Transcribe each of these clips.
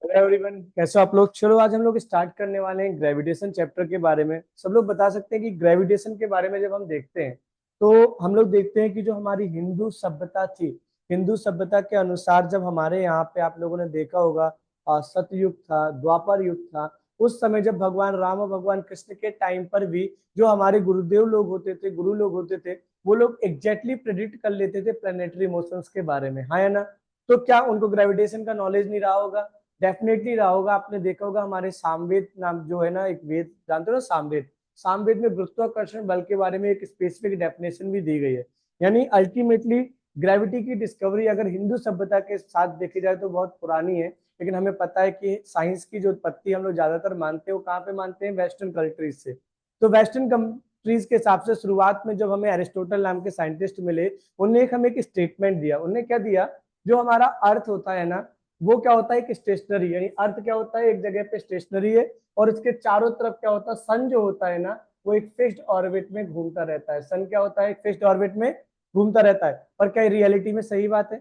Hello everyone, कैसे हो आप लोग। चलो आज हम लोग स्टार्ट करने वाले हैं ग्रेविटेशन चैप्टर के बारे में। सब लोग बता सकते हैं कि ग्रेविटेशन के बारे में जब हम देखते हैं तो हम लोग देखते हैं कि जो हमारी हिंदू सभ्यता थी, हिंदू सभ्यता के अनुसार जब हमारे यहाँ पे आप लोगों ने देखा होगा सतयुग था, द्वापर युग था। उस समय जब भगवान राम और भगवान कृष्ण के टाइम पर भी जो हमारे गुरुदेव लोग होते थे, गुरु लोग होते थे, वो लोग एग्जैक्टली प्रेडिक्ट कर लेते थे प्लेनेटरी मोशंस के बारे में, हाँ या ना। तो क्या उनको ग्रेविटेशन का नॉलेज नहीं रहा होगा? डेफिनेटली रहा होगा। आपने देखा होगा हमारे सामवेद नाम जो है ना, एक वेद जानते हो ना, सामवेद। सामवेद में गुरुत्वाकर्षण बल के बारे में एक स्पेसिफिक डेफिनेशन भी दी गई है। यानी अल्टीमेटली ग्रेविटी की डिस्कवरी अगर हिंदू सभ्यता के साथ देखी जाए तो बहुत पुरानी है। लेकिन हमें पता है कि साइंस की जो उत्पत्ति हम लोग ज्यादातर मानते हैं वो कहाँ पे मानते हैं? वेस्टर्न कंट्रीज से। तो वेस्टर्न कंट्रीज के हिसाब से शुरुआत में जब हमें एरिस्टोटल नाम के साइंटिस्ट मिले, उन्हें हमें एक स्टेटमेंट दिया। उन्हें क्या दिया? जो हमारा अर्थ होता है ना, वो क्या होता है? एक स्टेशनरी, यानी अर्थ क्या होता है? एक जगह पे स्टेशनरी है। और इसके चारों तरफ क्या होता है? सन जो होता है ना, वो एक फिक्स्ड ऑर्बिट में घूमता रहता है। सन क्या होता है? एक फिक्स्ड ऑर्बिट में घूमता रहता है। पर क्या रियलिटी में सही बात है?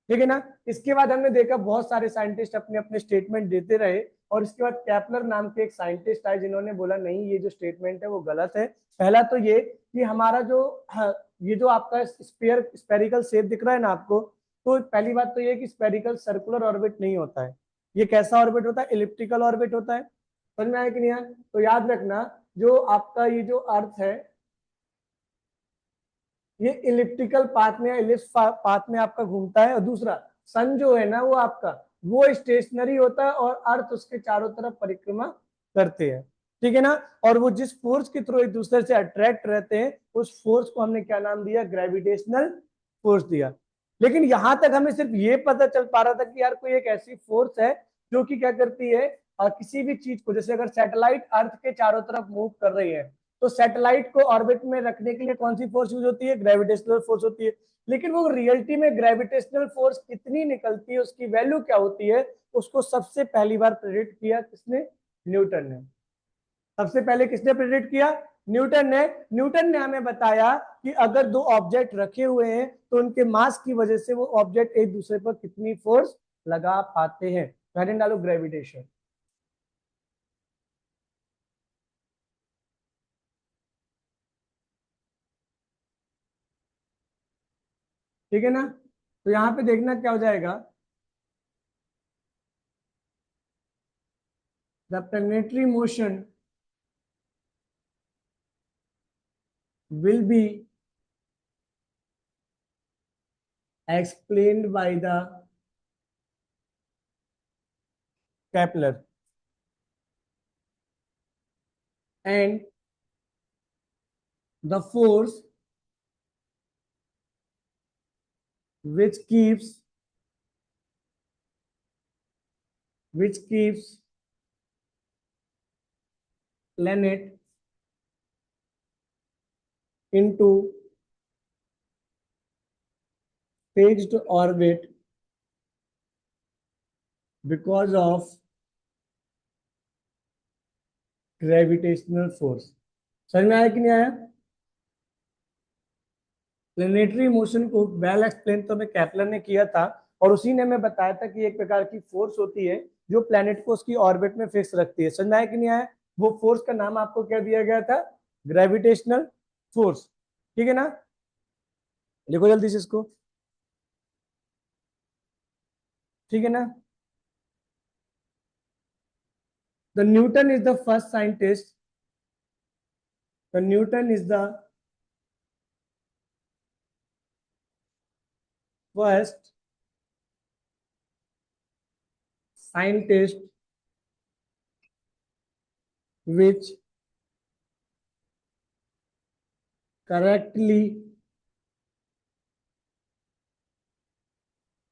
ठीक है ना। इसके बाद हमने देखा बहुत सारे साइंटिस्ट अपने अपने स्टेटमेंट देते रहे। और इसके बाद कैपलर नाम के एक साइंटिस्ट आए जिन्होंने बोला नहीं, ये जो स्टेटमेंट है वो गलत है। पहला तो ये कि हमारा जो ये जो आपका स्पेयर स्पेरिकल शेप दिख रहा है ना आपको, तो पहली बात तो ये कि स्पेरिकल सर्कुलर ऑर्बिट नहीं होता है। ये कैसा ऑर्बिट होता है? इलिप्टिकल ऑर्बिट होता है। समझ में आया कि नहीं आया? तो याद रखना, जो आपका ये जो अर्थ है, ये इलिप्टिकल पाथ में, इलिप्स पाथ में आपका घूमता है। और दूसरा, सन जो है ना वो आपका, वो स्टेशनरी होता है और अर्थ उसके चारों तरफ परिक्रमा करते हैं। ठीक है ना। और वो जिस फोर्स के थ्रू एक दूसरे से अट्रैक्ट रहते हैं, उस फोर्स को हमने क्या नाम दिया? ग्रेविटेशनल फोर्स दिया। लेकिन यहां तक हमें सिर्फ ये पता चल पा रहा था कि यार कोई एक ऐसी फोर्स है जो कि क्या करती है, किसी भी चीज को, जैसे अगर सैटेलाइट अर्थ के चारों तरफ मूव कर रही है, तो सैटेलाइट को ऑर्बिट में रखने के लिए कौन सी फोर्स यूज होती है? ग्रेविटेशनल फोर्स होती है। लेकिन वो रियलिटी में ग्रेविटेशनल फोर्स कितनी निकलती है, उसकी वैल्यू क्या होती है, उसको सबसे पहली बार प्रेडिक्ट किया किसने? न्यूटन ने। सबसे पहले किसने प्रेडिक्ट किया? न्यूटन ने। न्यूटन ने हमें बताया कि अगर दो ऑब्जेक्ट रखे हुए हैं तो उनके मास की वजह से वो ऑब्जेक्ट एक दूसरे पर कितनी फोर्स लगा पाते हैं। हेडिंग डालो ग्रेविटेशन। ठीक है ना। तो यहां पे देखना क्या हो जाएगा। The planetary motion will be explained by the Kepler, and the force which keeps which keeps planet into fixed orbit because of gravitational force। समझ में आया कि नहीं आया? प्लेनेटरी मोशन को वेल एक्सप्लेन तो हमें कैपलर ने किया था। और उसी ने हमें बताया था कि एक प्रकार की फोर्स होती है जो प्लेनेट को उसकी ऑर्बिट में फिक्स रखती है। समझ में आया कि नहीं आया? वो फोर्स का नाम आपको क्या दिया गया था? Gravitational force. ठीक है ना। लिखो जल्दी से इसको। ठीक है ना। The Newton is the first scientist, the Newton is the first scientist which correctly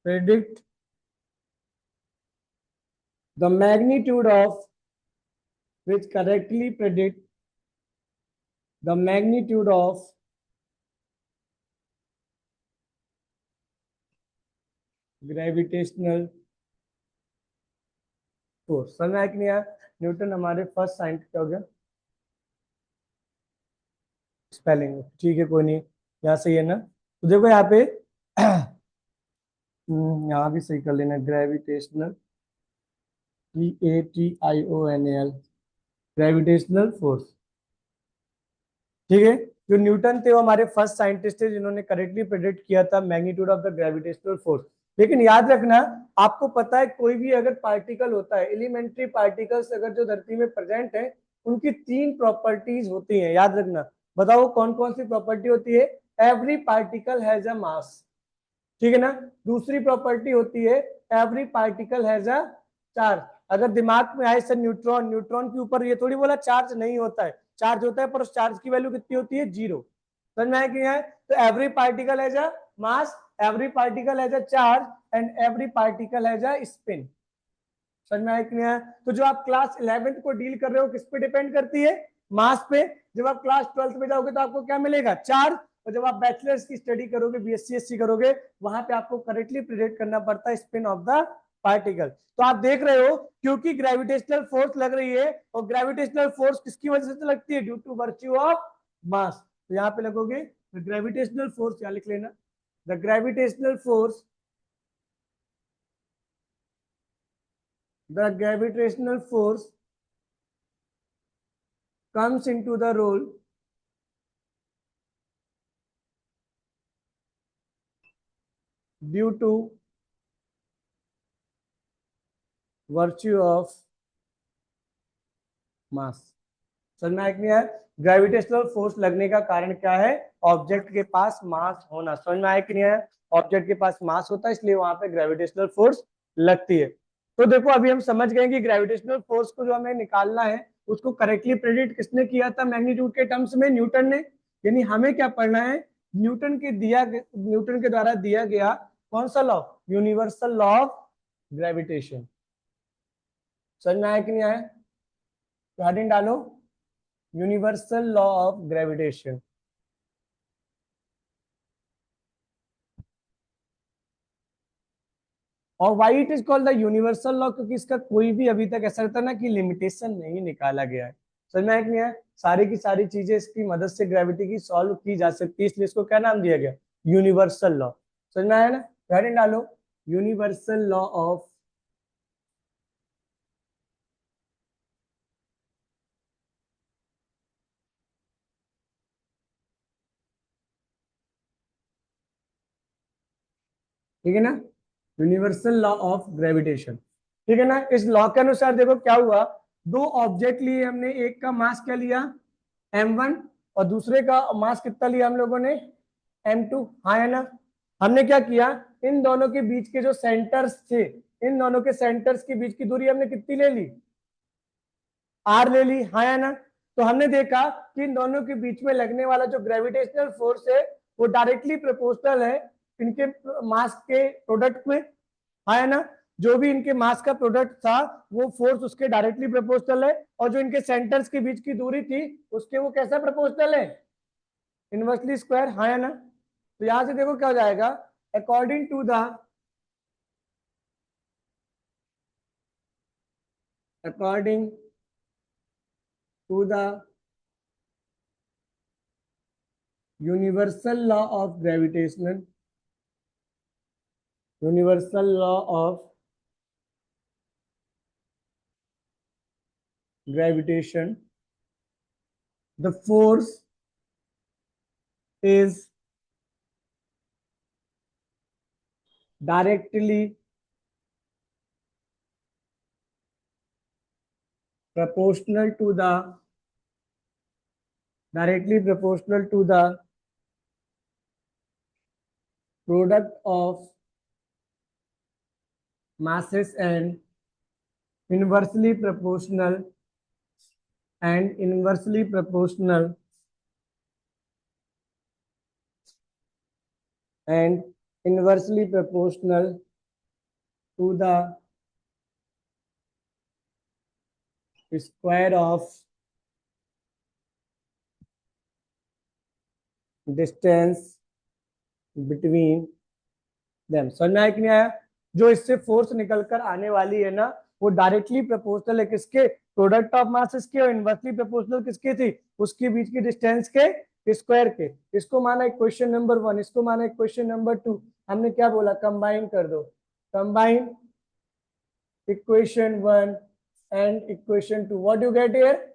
predict the magnitude of which correctly predict the magnitude of gravitational force. समझ में आया कि नहीं आया? न्यूटन हमारे फर्स्ट साइंटिस्ट हो गया। स्पेलिंग ठीक है, कोई नहीं, यहाँ सही है ना। तो देखो यहाँ पे यहाँ भी सही कर लेना, ग्रेविटेशनल GATIONAL, ग्रेविटेशनल फोर्स। ठीक है, जो न्यूटन थे वो हमारे फर्स्ट साइंटिस्ट थे जिन्होंने करेक्टली प्रेडिक्ट किया था magnitude of the gravitational force. लेकिन याद रखना, आपको पता है कोई भी अगर पार्टिकल होता है, एलिमेंट्री पार्टिकल्स अगर जो धरती में प्रेजेंट है, उनकी तीन प्रॉपर्टीज होती हैं, याद रखना। बताओ कौन कौन सी प्रॉपर्टी होती है? एवरी पार्टिकल हैज अ मास, ठीक है ना। दूसरी प्रॉपर्टी होती है every particle has a charge. अगर दिमाग में आए सर न्यूट्रॉन, न्यूट्रॉन के ऊपर ये थोड़ी बोला चार्ज नहीं होता है, चार्ज होता है, पर उस चार्ज की वैल्यू कितनी होती है? 0। समझ में आया कि है? तो every particle has a mass, every particle has a charge and every particle has a spin. समझ में आया कि नहीं आया? तो जो आप क्लास 11th को डील कर रहे हो किस पे डिपेंड करती है? मास पे। जब आप क्लास 12th में जाओगे तो आपको क्या मिलेगा? चार्ज। और जब आप बैचलर्स की स्टडी करोगे, बीएससी करोगे, वहां पे आपको करेक्टली प्रिडिक्ट करना पड़ता है स्पिन ऑफ द पार्टिकल। तो आप देख रहे हो, क्योंकि ग्रेविटेशनल फोर्स लग रही है, और ग्रेविटेशनल फोर्स किसकी वजह से लगती है? Due to virtue of mass. तो यहाँ पे लगोगे ग्रेविटेशनल फोर्स, क्या लिख लेना? The gravitational force, the gravitational force comes into the role due to virtue of mass। समझ में आया कि नहीं आया? ग्रेविटेशनल फोर्स लगने का कारण क्या है? ऑब्जेक्ट के पास मास होना। समझ में आया कि नहीं आया? ऑब्जेक्ट के पास मास होता है, इसलिए वहां पे ग्रेविटेशनल फोर्स लगती है। तो देखो अभी हम समझ गए कि ग्रेविटेशनल फोर्स को जो हमें निकालना है, उसको करेक्टली प्रेडिक्ट किसने किया था मैग्नीट्यूड के टर्म्स में? न्यूटन ने। यानी हमें क्या पढ़ना है? न्यूटन के द्वारा दिया गया कौन सा law? Universal law of gravitation. समझ में आया कि नहीं आया? हेडिंग डालो, यूनिवर्सल लॉ ऑफ ग्रेविटेशन। और why it is called the universal law? क्योंकि इसका कोई भी अभी तक ऐसा रहता ना कि लिमिटेशन नहीं निकाला गया है। समझ में आया कि नहीं है? सारी की सारी चीजें इसकी मदद से ग्रेविटी की सॉल्व की जा सकती है, इसलिए इसको क्या नाम दिया गया? Universal law. समझ में आया ना? हेडिंग डालो, यूनिवर्सल लॉ ऑफ ठीक है ना, यूनिवर्सल लॉ ऑफ ग्रेविटेशन। ठीक है ना। इस लॉ के अनुसार देखो क्या हुआ, दो ऑब्जेक्ट लिए हमने, एक का मास क्या लिया? m1, और दूसरे का मास कितना लिया हम लोगों ने? m2। हाँ है ना? हमने क्या किया, इन दोनों के बीच के जो सेंटर्स थे, इन दोनों के सेंटर्स के बीच की दूरी हमने कितनी ले ली? r ले ली। हाँ है ना? तो हमने देखा कि इन दोनों के बीच में लगने वाला जो ग्रेविटेशनल फोर्स है, वो डायरेक्टली प्रोपोर्शनल है इनके मास के प्रोडक्ट में। हाँ है ना? जो भी इनके मास का प्रोडक्ट था, वो फोर्स उसके डायरेक्टली प्रोपोर्शनल है, और जो इनके सेंटर्स के बीच की दूरी थी, उसके वो कैसा प्रोपोर्शनल है? Inversely square. हाँ है ना? तो यहां से देखो क्या हो जाएगा, according to the according to the universal law of gravitational, universal law of gravitation, the force is directly proportional to the product of masses and inversely proportional and inversely proportional and inversely proportional to the square of distance between them। समझ में आया कि नहीं आया? जो इससे force निकलकर आने वाली है ना, वो डायरेक्टली प्रोपोर्शनल है किसके? प्रोडक्ट ऑफ मासेस के, और इनवर्सली प्रोपोर्शनल किसके थी? उसके बीच की डिस्टेंस के स्क्वायर के। इसको माना इक्वेशन नंबर 1, इसको माना इक्वेशन नंबर 2। हमने क्या बोला? कंबाइन कर दो, combine equation 1 and equation 2. What you get here?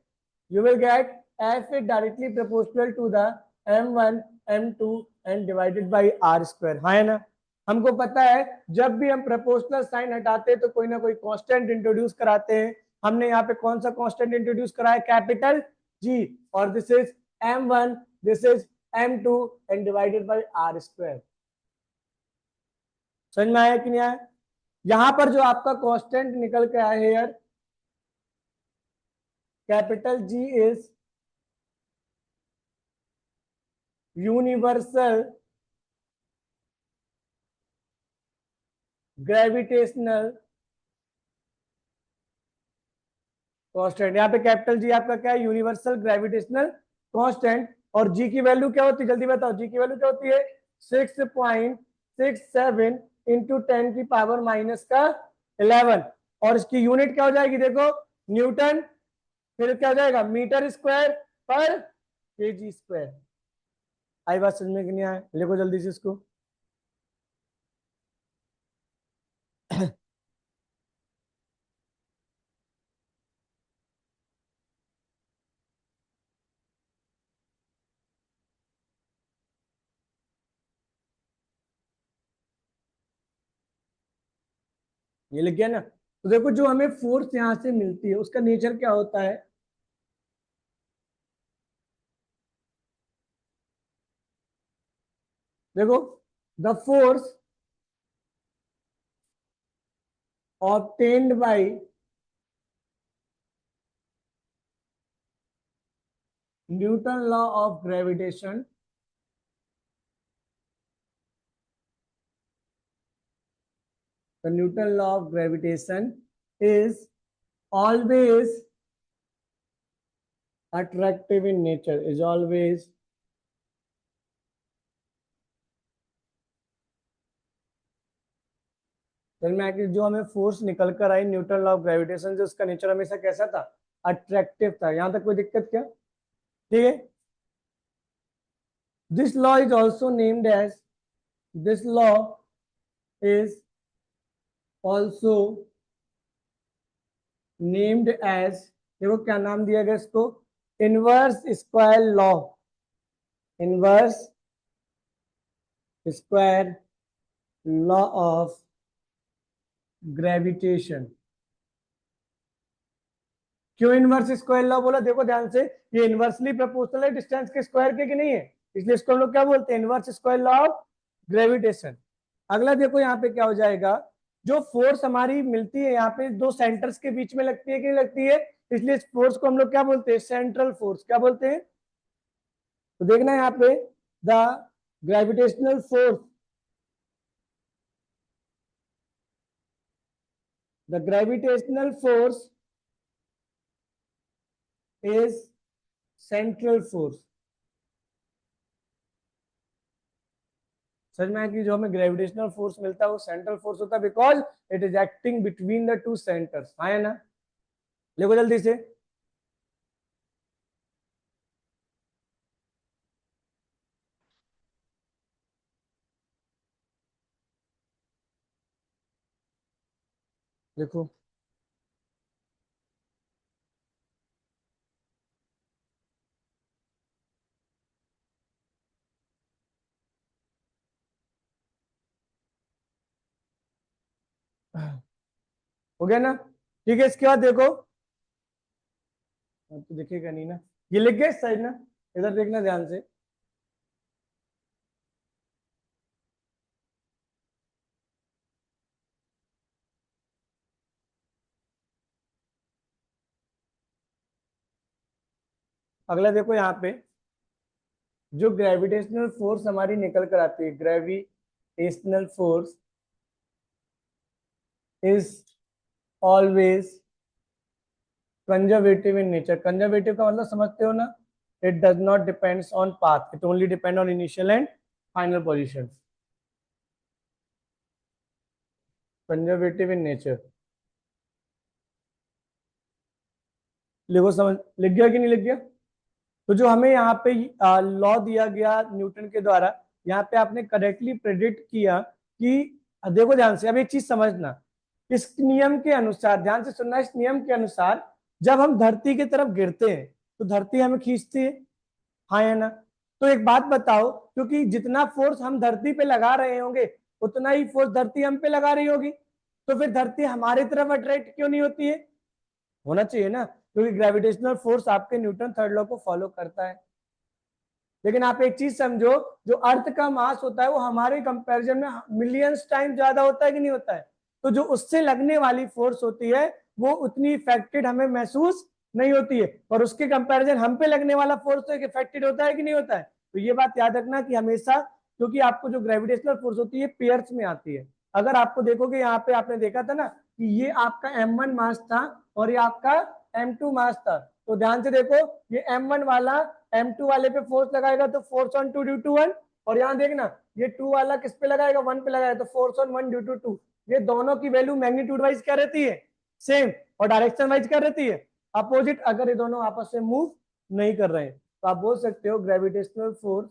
You will get F is directly proportional to the m1 m2 and divided by r square. हाँ है ना? हमको पता है जब भी हम प्रपोर्शनल साइन हटाते हैं तो कोई ना कोई कांस्टेंट इंट्रोड्यूस कराते हैं. हमने यहाँ पे कौन सा कांस्टेंट इंट्रोड्यूस करा है? Capital G. और this is m1, this is m2 and divided by r square. समझ में आया कि नहीं आया? यहां पर जो आपका कांस्टेंट निकल के आया है यार, capital G is universal gravitational constant. यहाँ पे कैपिटल जी आपका क्या है? Universal gravitational constant. और जी की वैल्यू क्या होती है? जल्दी बताओ, जी की वैल्यू क्या होती है? 6.67 इंटू 10 की पावर माइनस का 11. और इसकी यूनिट क्या हो जाएगी? देखो, न्यूटन. फिर क्या हो जाएगा? मीटर स्क्वायर पर केजी स्क्वायर. आई बात समझ में कि नहीं आया? लिखो जल्दी से इसको. ये लिख गया ना? तो देखो, जो हमें फोर्स यहां से मिलती है उसका नेचर क्या होता है? देखो, the force obtained by Newton law of gravitation the Newton law of gravitation is always attractive in nature, is always जो हमें फोर्स निकल कर आई न्यूटन लॉ ऑफ ग्रेविटेशन से, उसका नेचर हमेशा कैसा था? अट्रैक्टिव था. यहां तक कोई दिक्कत क्या? ठीक है. This law is also named as this law is also named as, देखो क्या नाम दिया गया इसको? Inverse square law. Inverse square law of gravitation. क्यों इनवर्स स्क्वायर लॉ बोला? देखो ध्यान से, ये इनवर्सली प्रोपोर्शनल है डिस्टेंस के स्क्वायर के कि नहीं है? इसलिए इसको हम लोग क्या बोलते हैं? Inverse square law of gravitation. अगला देखो यहाँ पे क्या हो जाएगा, जो फोर्स हमारी मिलती है यहाँ पे दो सेंटर्स के बीच में लगती है कि नहीं लगती है? इसलिए इस फोर्स को हम लोग क्या बोलते हैं? Central force. क्या बोलते हैं? तो देखना यहाँ पे, the gravitational force, the gravitational force is central force. समझ में आया कि जो हमें ग्रेविटेशनल फोर्स मिलता है वो सेंट्रल फोर्स होता है, because it is acting between the two centres. हाँ है ना? देखो जल्दी से. देखो, हो गया ना? ठीक है. इसके बाद देखो, अब तो दिखेगा नहीं ना, ये लिख गए साइड ना, इधर देखना ध्यान से. अगला देखो यहाँ पे, जो ग्रेविटेशनल फोर्स हमारी निकल कर आती है, gravitational force is always conservative in nature. Conservative का मतलब समझते हो ना? It does not depends on path, it only depend on initial and final position. Conservative in nature. लिखो, समझ लिख गया कि नहीं लिख गया? तो जो हमें यहाँ पे लॉ दिया गया न्यूटन के द्वारा, यहाँ पे आपने करेक्टली प्रेडिक्ट किया कि, देखो ध्यान से, अब एक चीज समझना, इस नियम के अनुसार, ध्यान से सुनना, इस नियम के अनुसार जब हम धरती की तरफ गिरते हैं तो धरती हमें खींचती है, हाँ या ना? तो एक बात बताओ, क्योंकि जितना फोर्स हम धरती पे लगा रहे होंगे उतना ही फोर्स धरती हम पे लगा रही होगी, तो फिर धरती हमारी तरफ अट्रैक्ट क्यों नहीं होती है? होना चाहिए ना, क्योंकि ग्रेविटेशनल फोर्स आपके न्यूटन थर्ड लॉ को फॉलो करता है। लेकिन आप एक चीज समझो, जो अर्थ का मास होता है वो हमारे कंपैरिजन में मिलियंस टाइम ज्यादा होता है कि नहीं होता है? तो जो उससे लगने वाली फोर्स होती है वो उतनी इफेक्टेड हमें महसूस नहीं होती है, और उसके कंपैरिजन हम पे लगने वाला फोर्स तो इफेक्टेड होता है कि नहीं होता है? तो ये बात याद रखना कि हमेशा, क्योंकि आपको जो ग्रेविटेशनल फोर्स होती है पेयर्स में आती है। अगर आपको देखोगे यहाँ पे, आपने देखा था ना कि ये आपका m1 मास था और ये आपका m2 मास था, तो ध्यान से देखो, ये m1 वाला m2 वाले पे फोर्स लगाएगा तो फोर्स ऑन 2 ड्यू टू 1, और यहाँ देखना ये 2 वाला किस पे लगाएगा, 1 पे लगाएगा, तो फोर्स ऑन 1 ड्यू टू 2। ये दोनों की वैल्यू मैग्नीट्यूड वाइज क्या रहती है? सेम। और डायरेक्शन वाइज क्या रहती है? अपोजिट, अगर ये दोनों आपस में मूव नहीं कर रहे हैं। तो आप बोल सकते हो gravitational force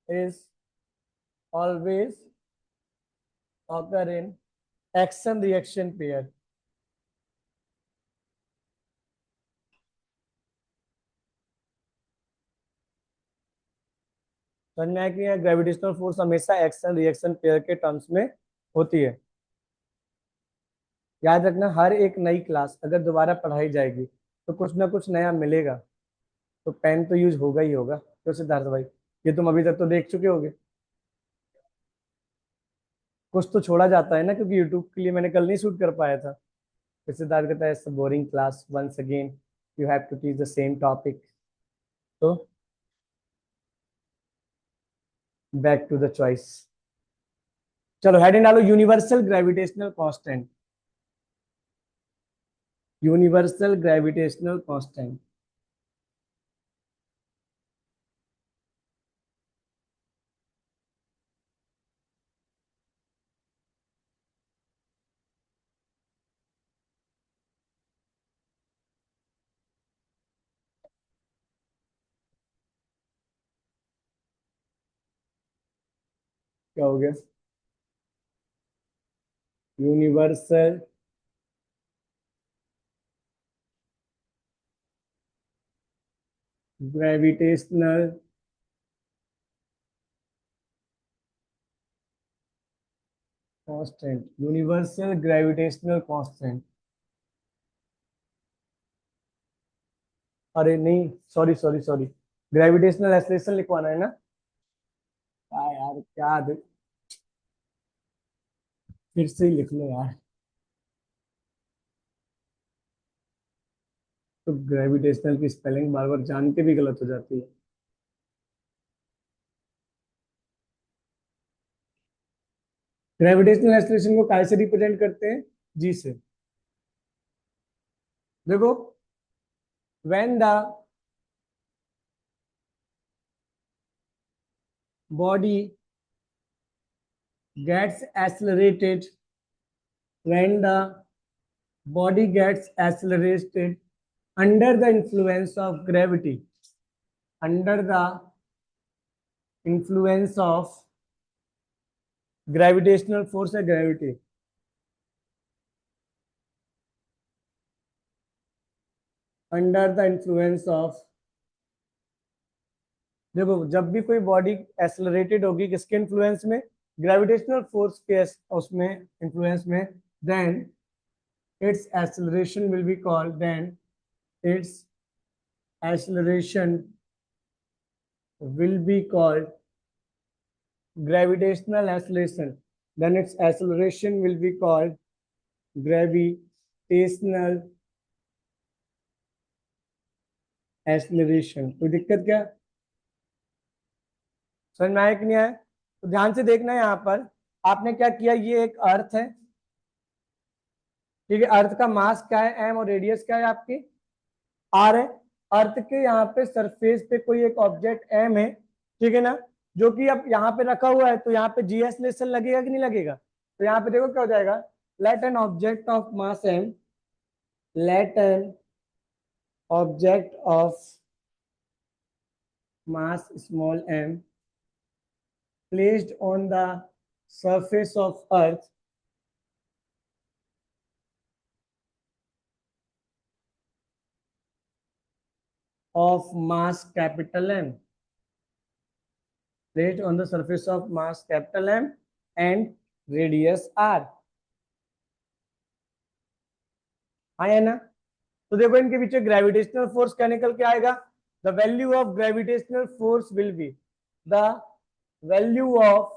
is always occur in action reaction pair। समझ में आया कि ग्रेविटेशनल फोर्स हमेशा एक्शन रिएक्शन पेयर के टर्म्स में होती है। याद रखना, हर एक नई क्लास अगर दोबारा पढ़ाई जाएगी तो कुछ ना कुछ नया मिलेगा, तो पेन तो यूज होगा ही होगा। तो सिद्धार्थ भाई, ये तुम अभी तक तो देख चुके होगे, कुछ तो छोड़ा जाता है ना, क्योंकि यूट्यूब के लिए मैंने कल नहीं शूट कर पाया था। फिर सिद्धार्थ कहता है boring class once again, you have to teach the same topic. तो बैक टू द चॉइस। चलो हेडिंग डालो, universal gravitational constant. Universal gravitational constant. क्या हो गया? Universal gravitational constant. Universal gravitational constant. अरे नहीं, sorry sorry sorry, gravitational acceleration लिखवाना है ना? यार क्या फिर से ही लिख लो यार। तो ग्रेविटेशनल की स्पेलिंग बार बार जान के भी गलत हो जाती है। ग्रेविटेशनल एक्सेलरेशन को काय से रिप्रेजेंट करते हैं? जी से। देखो, when the body gets accelerated, when the body gets accelerated under the influence of gravity, under the influence of gravitational force है gravity, under the influence of, देखो जब भी कोई बॉडी एक्सेलरेटेड होगी किसके इन्फ्लुएंस में? ग्रेविटेशनल फोर्स के उसमें इन्फ्लुएंस में, then its acceleration will be called, then its acceleration will be called gravitational acceleration, then its acceleration will be called gravitational acceleration। कोई दिक्कत क्या? समझ में आया कि नहीं आया? तो ध्यान से देखना है, यहाँ पर आपने क्या किया, ये एक अर्थ है, ठीक है, अर्थ का मास क्या है m, और रेडियस क्या है आपकी r है। अर्थ के यहाँ पे सरफेस पे कोई एक ऑब्जेक्ट m है, ठीक है ना, जो कि अब यहाँ पे रखा हुआ है, तो यहाँ पे जी एक्सेलरेशन लगेगा कि नहीं लगेगा? तो यहाँ पे देखो क्या हो जाएगा, let an object of mass m, let an object of mass small m placed on the surface of earth of mass capital M, placed on the surface of mass capital M and radius r। हाँ है ना। तो देखो इनके पीछे gravitational force क्या निकल के आएगा। The value of gravitational force will be the value of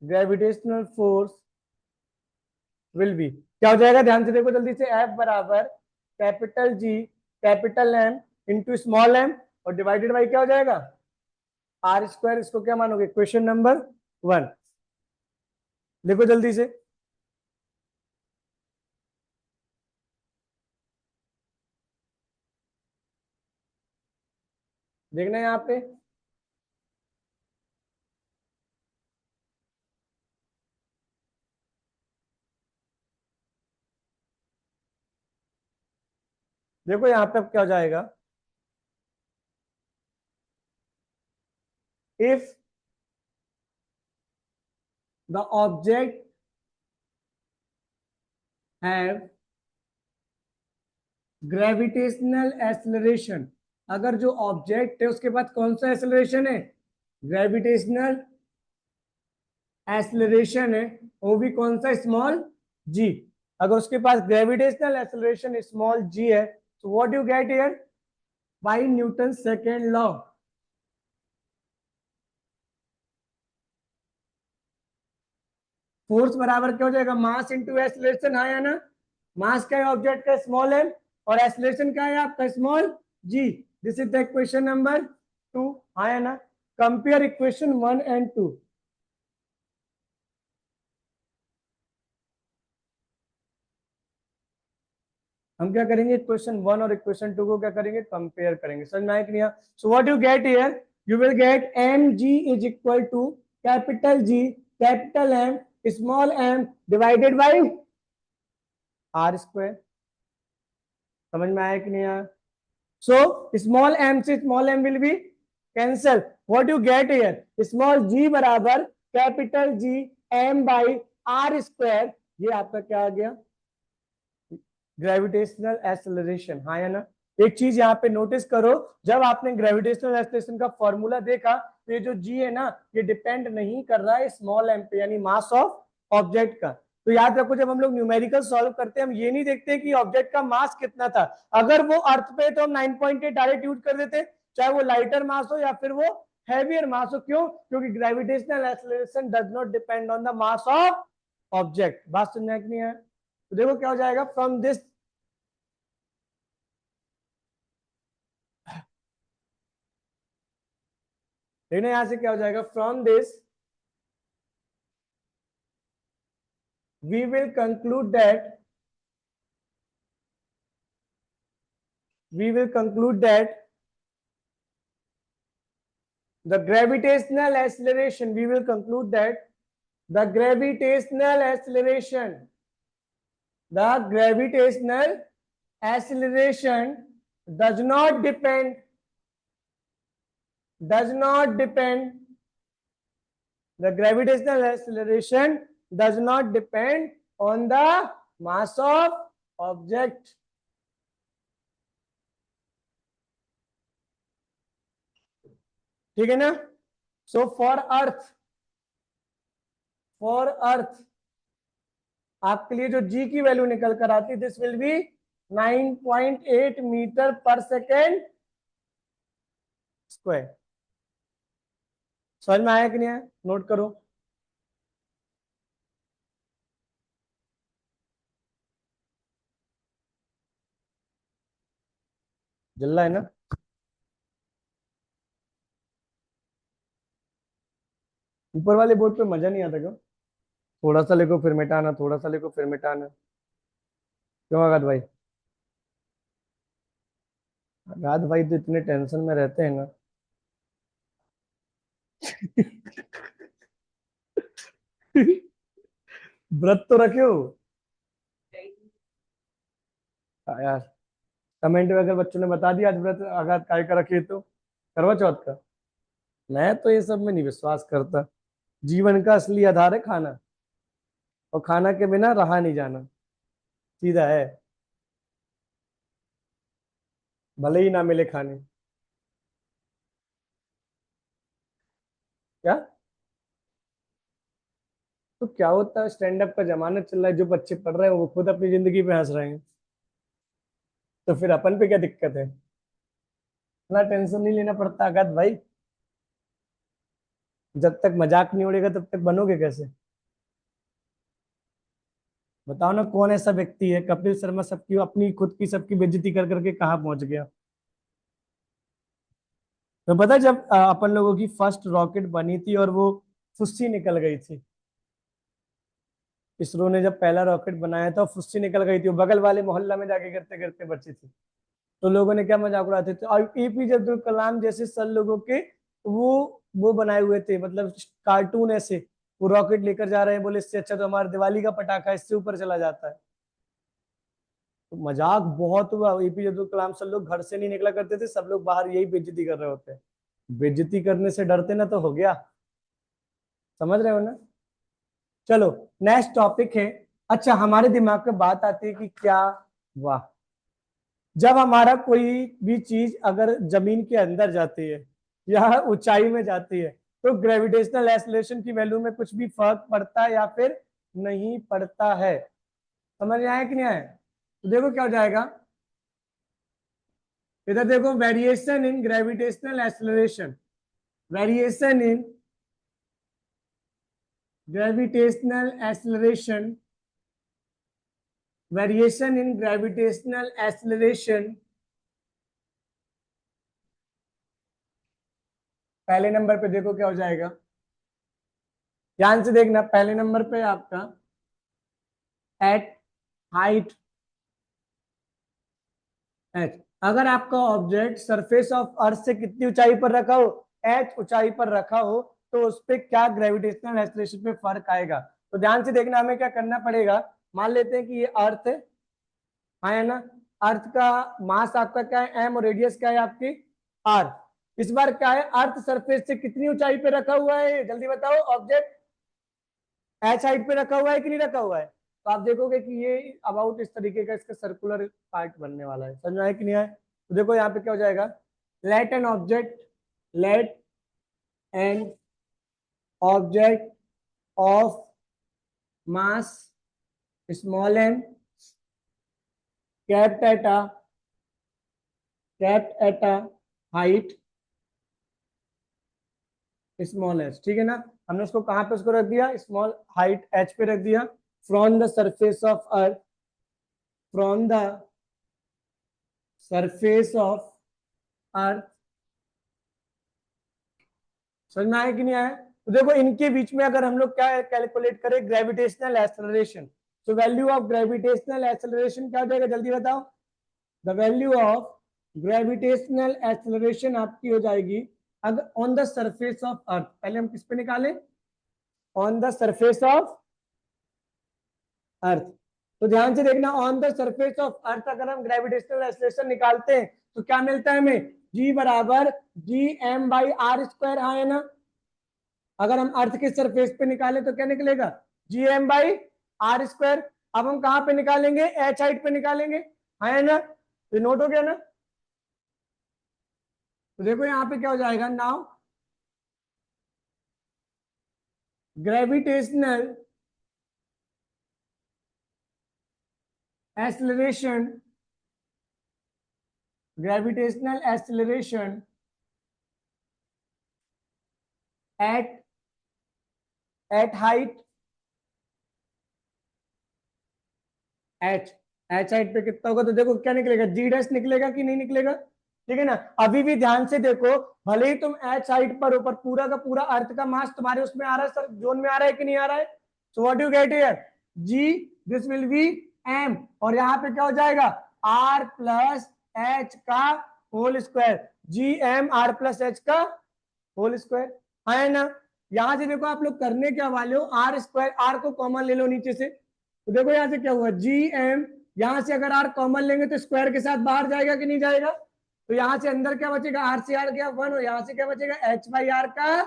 gravitational force will be क्या हो जाएगा, ध्यान से देखो जल्दी से। एफ बराबर capital G capital M into small M और डिवाइडेड बाई क्या हो जाएगा, आर स्क्वायर। इसको क्या मानोगे, क्वेश्चन नंबर 1। देखो जल्दी से, देखना यहाँ पे। देखो यहाँ पे अब क्या हो जाएगा, if the object have gravitational acceleration, अगर जो ऑब्जेक्ट है उसके पास कौन सा एक्सेलरेशन है, ग्रेविटेशनल एक्सेलरेशन है, वो भी कौन सा, स्मॉल जी। अगर उसके पास ग्रेविटेशनल एक्सेलरेशन स्मॉल जी है तो what you get here, by Newton second law. Force बराबर क्या हो जाएगा, मास इंटू एक्सेलरेशन, हाँ या ना। मास क्या है ऑब्जेक्ट का, स्मॉल एम, और एक्सेलरेशन क्या है आपका, small G. This is the equation number 2, हाँ या ना। Compare equation 1 and 2। हम क्या करेंगे, इक्वेशन 1 और इक्वेशन 2 को क्या करेंगे, कंपेयर करेंगे। समझ में आया कि नहीं। So what you get here, you will get M G is equal to capital G capital M small M divided by R square. समझ में आया कि नहीं आया। सो स्मॉल एम से small M will be cancel. What you get here, small G बराबर capital G M by R square. ये आपका क्या आ गया, ग्रेविटेशनल एक्सेलरेशन, हाँ या ना। एक चीज यहाँ पे नोटिस करो, जब आपने ग्रेविटेशनल एक्सेलरेशन का फॉर्मूला देखा तो ये जो जी है ना, ये डिपेंड नहीं कर रहा है स्मॉल एम पे, यानी मास ऑफ ऑब्जेक्ट का। तो याद रखो, जब हम लोग न्यूमेरिकल सॉल्व करते हैं हम ये नहीं देखते कि ऑब्जेक्ट का मास कितना था। अगर वो अर्थ पे तो हम 9.8 डायरेक्ट यूज कर देते, चाहे वो लाइटर मास हो या फिर वो हैवियर मास हो। क्यों, क्योंकि gravitational acceleration does not depend on the mass of object. बात सुनने की नहीं है। तो देखो क्या हो जाएगा, फ्रॉम दिस, देखना यहां से क्या हो जाएगा, from this we will conclude that the gravitational acceleration, we will conclude that the gravitational acceleration, the gravitational acceleration does not depend, does not depend, the gravitational acceleration does not depend on the mass of object। ठीक है ना। So for earth आपके लिए जो जी की value निकल कर आती, दिस विल बी 9.8 मीटर पर सेकेंड स्क्वायर। समझ में आया कि नहीं आया, नोट करो। जल्ला है ना। ऊपर वाले बोर्ड पे मजा नहीं आता क्यों, थोड़ा सा लिखो फिर मिटाना, थोड़ा सा लिखो फिर मिटाना। क्यों आगाध भाई, आगाध भाई तो इतने टेंशन में रहते हैं ना। व्रत तो रखे हो। हाँ यार, कमेंट में अगर बच्चों ने बता दिया आज व्रत अगर काय का रखे तो करवा चौथ का। मैं तो ये सब में नहीं विश्वास करता। जीवन का असली आधार है खाना, और खाना के बिना रहा नहीं जाना, सीधा है, भले ही ना मिले खाने। क्या? तो क्या होता है, स्टैंड अप का जमाना चल रहा है, जो बच्चे पढ़ रहे हैं वो खुद अपनी जिंदगी पे हंस रहे हैं, तो फिर अपन पे क्या दिक्कत है? इतना टेंशन नहीं लेना पड़ता अगत भाई। जब तक मजाक नहीं उड़ेगा तब तक बनोगे कैसे? बताओ ना, कौन ऐसा व्यक्ति है, कपिल शर्मा सबकी अपनी खुद की सबकी बेइज्जती कर करके कहाँ पहुंच गया। तो पता है, जब अपन लोगों की फर्स्ट रॉकेट बनी थी और वो फुस्सी निकल गई थी, इसरो ने जब पहला रॉकेट बनाया था फुस्सी निकल गई थी, वो बगल वाले मोहल्ला में जाके करते करते बची थी। तो लोगों ने क्या मजाक उड़ाते थे, और एपीजे अब्दुल कलाम जैसे सर लोगों के वो बनाए हुए थे, मतलब कार्टून ऐसे, वो रॉकेट लेकर जा रहे हैं, बोले इससे अच्छा तो हमारा दिवाली का पटाखा इससे ऊपर चला जाता है। तो मजाक बहुत हुआ, एपीजे अब्दुल कलाम सर लोग घर से नहीं निकला करते थे, सब लोग बाहर यही बेइज्जती कर रहे होते हैं। बेइज्जती करने से डरते ना तो हो गया। समझ रहे हो ना? चलो, नेक्स्ट टॉपिक है। अच्छा, हमारे दिमाग में बात आती है कि क्या, वाह, जब हमारा कोई भी चीज अगर जमीन के अंदर जाती है या ऊंचाई में जाती है, तो ग्रेविटेशनल एक्सेलरेशन की वैल्यू में कुछ भी फर्क पड़ता है या फिर नहीं पड़ता है? समझ में आया कि नहीं आया? तो देखो क्या हो जाएगा, इधर देखो, variation in gravitational acceleration, variation in gravitational acceleration, variation in gravitational acceleration, पहले नंबर पे देखो क्या हो जाएगा, ध्यान से देखना, पहले नंबर पे आपका एट हाइट एच, अगर आपका ऑब्जेक्ट सरफेस ऑफ अर्थ से कितनी ऊंचाई पर रखा हो, एच ऊंचाई पर रखा हो, तो उस पर क्या ग्रेविटेशनल एक्सेलरेशन पे फर्क आएगा। तो ध्यान से देखना, हमें क्या करना पड़ेगा, मान लेते हैं कि ये अर्थ है, हाँ है ना, अर्थ का मास आपका क्या है, एम, और रेडियस क्या है आपकी, आर। इस बार क्या है, अर्थ सरफेस से कितनी ऊंचाई पे रखा हुआ है, जल्दी बताओ, ऑब्जेक्ट एच हाइट पे रखा हुआ है कि नहीं रखा हुआ है? तो आप देखोगे कि ये अबाउट इस तरीके का इसका सर्कुलर पार्ट बनने वाला है, समझ में आया कि नहीं आया? तो देखो यहाँ पे क्या हो जाएगा, let an object, let an object of mass small M kept at a kept at a height small H, ठीक है ना, हमने उसको कहां पे उसको रख दिया, स्मॉल हाइट एच पे रख दिया, from the surface of earth, from the surface of earth. समझ में आया कि नहीं आया? तो देखो, इनके बीच में अगर हम लोग क्या कैलकुलेट करें, ग्रेविटेशनल एक्सेलरेशन, तो वैल्यू ऑफ ग्रेविटेशनल एक्सेलरेशन क्या हो जाएगा, जल्दी बताओ। The value of gravitational acceleration आपकी हो जाएगी, अगर on the surface of earth, पहले हम किस पे निकालें, on the surface of earth. तो ध्यान से देखना, on the surface of earth अगर हम ग्रेविटेशनल एक्सेलरेशन निकालते हैं तो क्या मिलता है हमें, जी बराबर G M by R square, हाँ है ना। अगर हम अर्थ के सरफेस पे निकाले तो क्या निकलेगा, G M by R square. अब हम कहां पे निकालेंगे, एच हाइट पे निकालेंगे, हाँ है ना, तो नोट हो गया ना। तो देखो यहाँ पे क्या हो जाएगा now, gravitational acceleration, gravitational acceleration at at height H, H height पे कितना होगा, तो देखो क्या निकलेगा, जी डैश निकलेगा कि नहीं निकलेगा, ठीक है ना। अभी भी ध्यान से देखो, भले ही तुम एच हाइट पर ऊपर, पूरा का पूरा अर्थ का मास तुम्हारे उसमें आ रहा है, सर जोन में आ रहा है कि नहीं आ रहा है? So what you get here, G, this will be M, और यहाँ पे क्या हो जाएगा, आर प्लस एच का whole square, G M R plus H का होल स्क्वायर, है ना। यहां से देखो आप लोग करने क्या वाले हो, आर स्क्वायर, आर को कॉमन ले लो नीचे से, तो देखो यहां से क्या हुआ, जी एम यहां से अगर आर कॉमन लेंगे तो स्क्वायर के साथ बाहर जाएगा कि नहीं जाएगा, तो यहां से अंदर क्या बचेगा, आर से आर गया 1 और यहां से क्या बचेगा एच बाई आर का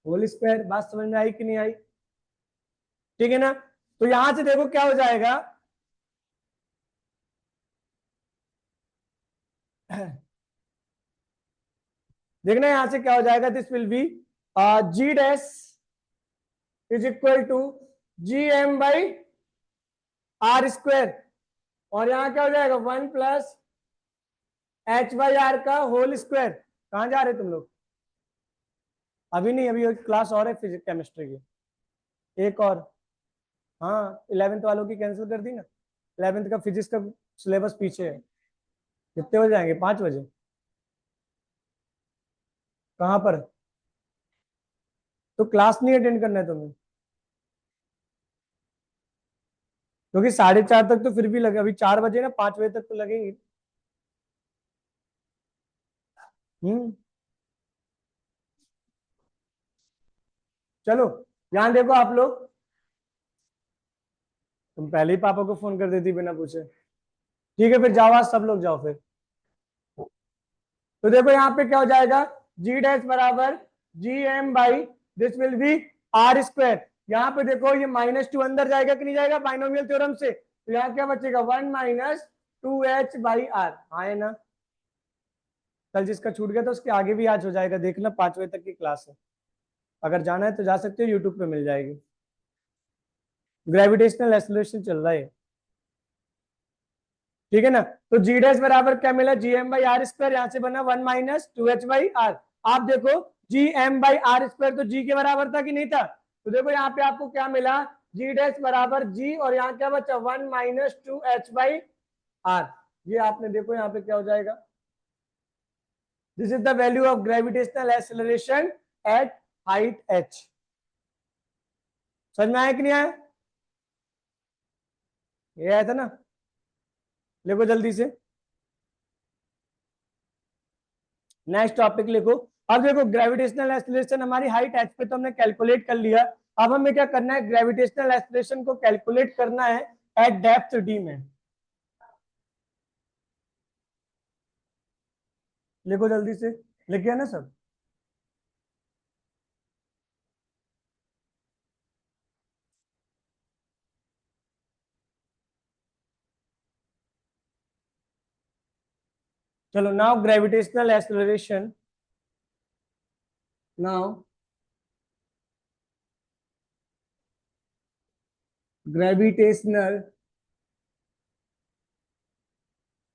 होल स्क्वायर। बात समझ में आई कि नहीं आई, ठीक है ना। तो यहां से देखो क्या हो जाएगा देखना यहां से क्या हो जाएगा, this will be G dash is equal to G M by R square, और यहां क्या हो जाएगा 1 प्लस एच बाई आर का होल स्क्वायर। कहां जा रहे तुम लोग, अभी नहीं, अभी एक क्लास और है फिजिक्स केमिस्ट्री की, एक और। हाँ 11th वालों की कैंसिल कर दी ना, 11th का फिजिक्स का सिलेबस पीछे है। कितने बजे आएंगे, 5 बजे, कहाँ पर, तो क्लास नहीं अटेंड करना है तुम्हें, क्योंकि 4:30 तक तो फिर भी लगे, अभी 4 बजे ना, 5 बजे तक तो लगेंगे। हम्म, चलो यहाँ देखो आप लोग, तुम पहले ही पापा को फोन कर देती बिना पूछे। ठीक है फिर जाओ, आज सब लोग जाओ फिर। तो देखो यहाँ पे क्या हो जाएगा, जी डैश बराबर G M by this will be R square. यहाँ पे देखो ये -2 अंदर जाएगा कि नहीं जाएगा बाइनोमियल थ्योरम से, तो यहाँ क्या बचेगा 1 माइनस 2h बाई आर। हाँ है ना, कल जिसका छूट गया था उसके आगे भी आज हो जाएगा, देखना 5 बजे तक की क्लास है, अगर जाना है तो जा सकते हो, यूट्यूब पे मिल जाएगी। ग्रेविटेशनल एक्सेलरेशन चल रहा है, ठीक है ना। तो जी डैश बराबर क्या मिला, G M by R square, यहां से बना 1 माइनस 2h बाई आर। आप देखो G M by R square तो जी के बराबर था कि नहीं था, तो देखो यहाँ पे आपको क्या मिला, जी डैश बराबर जी, और यहाँ क्या बचा 1 माइनस 2h बाई आर। ये आपने देखो यहाँ पे क्या हो जाएगा, this is the value of gravitational acceleration eight height h। समझ में आया कि नहीं आया, ये आया था ना, लिखो जल्दी से, नेक्स्ट टॉपिक लिखो। अब देखो ग्रेविटेशनल एक्सेलरेशन हमारी हाइट h पे तो हमने कैलकुलेट कर लिया, अब हमें क्या करना है, ग्रेविटेशनल एक्सेलरेशन को कैलकुलेट करना है एट डेप्थ d में। लिखो जल्दी से, लिख गया ना सब। चलो now gravitational acceleration, now gravitational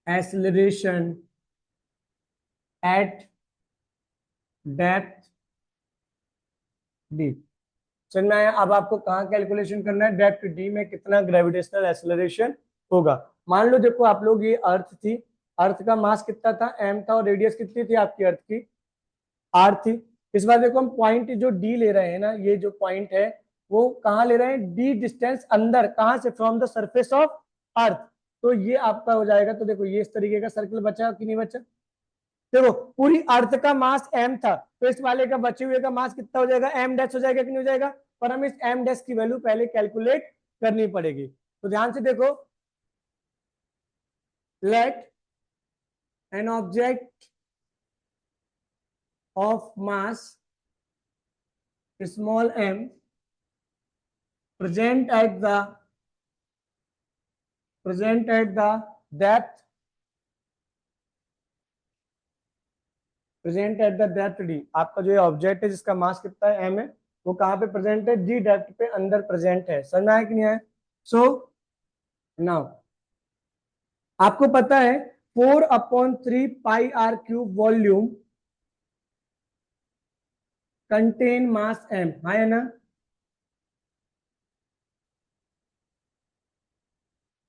acceleration at depth D. समझ में आया, अब आपको कहाँ कैलकुलेशन करना है, डेप्थ डी में कितना ग्रेविटेशनल एक्सेलरेशन होगा। मान लो देखो आप लोग, ये अर्थ थी, अर्थ का मास कितना था m था, और रेडियस कितनी थी आपकी अर्थ की r थी। इस बार देखो हम पॉइंट जो d ले रहे हैं ना, ये जो पॉइंट है वो कहाँ ले रहे हैं, d डिस्टेंस अंदर, कहाँ से, from the surface of earth. तो ये आपका हो जाएगा, तो देखो ये इस तरीके का सर्कल बचा कि नहीं बचा, देखो पूरी अर्थ का मास m था, तो इस वाले का बचे हुए का मास कितना हो जाएगा, m डैश हो जाएगा कि नहीं हो जाएगा, पर हमें इस m डैश की वैल्यू पहले कैलकुलेट करनी पड़ेगी। तो ध्यान से देखो, let an object of mass small m present at the depth present at the depth D. आपका जो ऑब्जेक्ट है जिसका मास कितना है m है, वो कहाँ पे प्रेजेंट है, डी डेप्थ पे अंदर प्रेजेंट है। समझ में आया कि नहीं आया। सो नाउ आपको पता है 4/3 pi R cube volume contain mass m, है ना,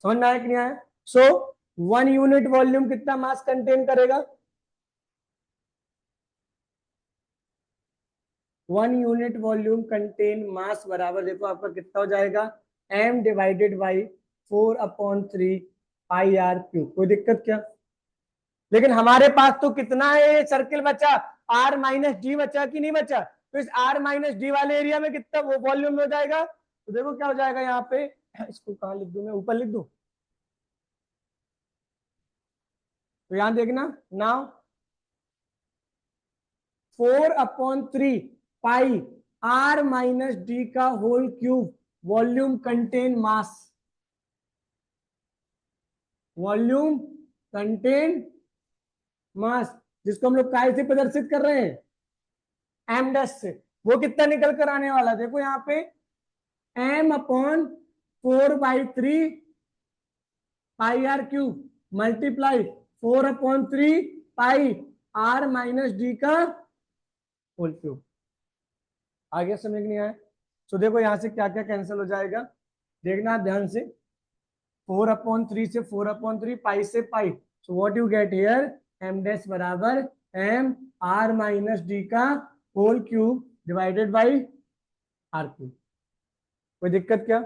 समझ में आया कि नहीं आया। सो 1 यूनिट वॉल्यूम कितना मास कंटेन करेगा, 1 यूनिट वॉल्यूम कंटेन मास बराबर देखो आपका कितना हो जाएगा, m divided by 4/3 pi R cube. कोई दिक्कत क्या, लेकिन हमारे पास तो कितना है ये सर्किल बचा, r माइनस डी बचा कि नहीं बचा, तो इस r माइनस डी वाले एरिया में कितना वो वॉल्यूम हो जाएगा, तो देखो क्या हो जाएगा यहाँ पे, इसको कहाँ लिख दूं मैं, ऊपर लिख दूं, तो यहां देखना now 4/3 pi R minus D का whole cube volume contain mass, volume contain mass, जिसको हम लोग काय से प्रदर्शित कर रहे हैं, एम डैश से। वो कितना निकल कर आने वाला, देखो यहाँ पे m/4/3 pi R cube multiply 4/3 pi R minus D का होल क्यूब। आगे समझ नहीं आया तो देखो यहां से क्या क्या कैंसिल हो जाएगा, देखना ध्यान से। 4/3 से 4/3, पाई से pi, so what you get here, M dash बराबर एम आर माइनस डी का whole cube divided by R cube. कोई दिक्कत क्या,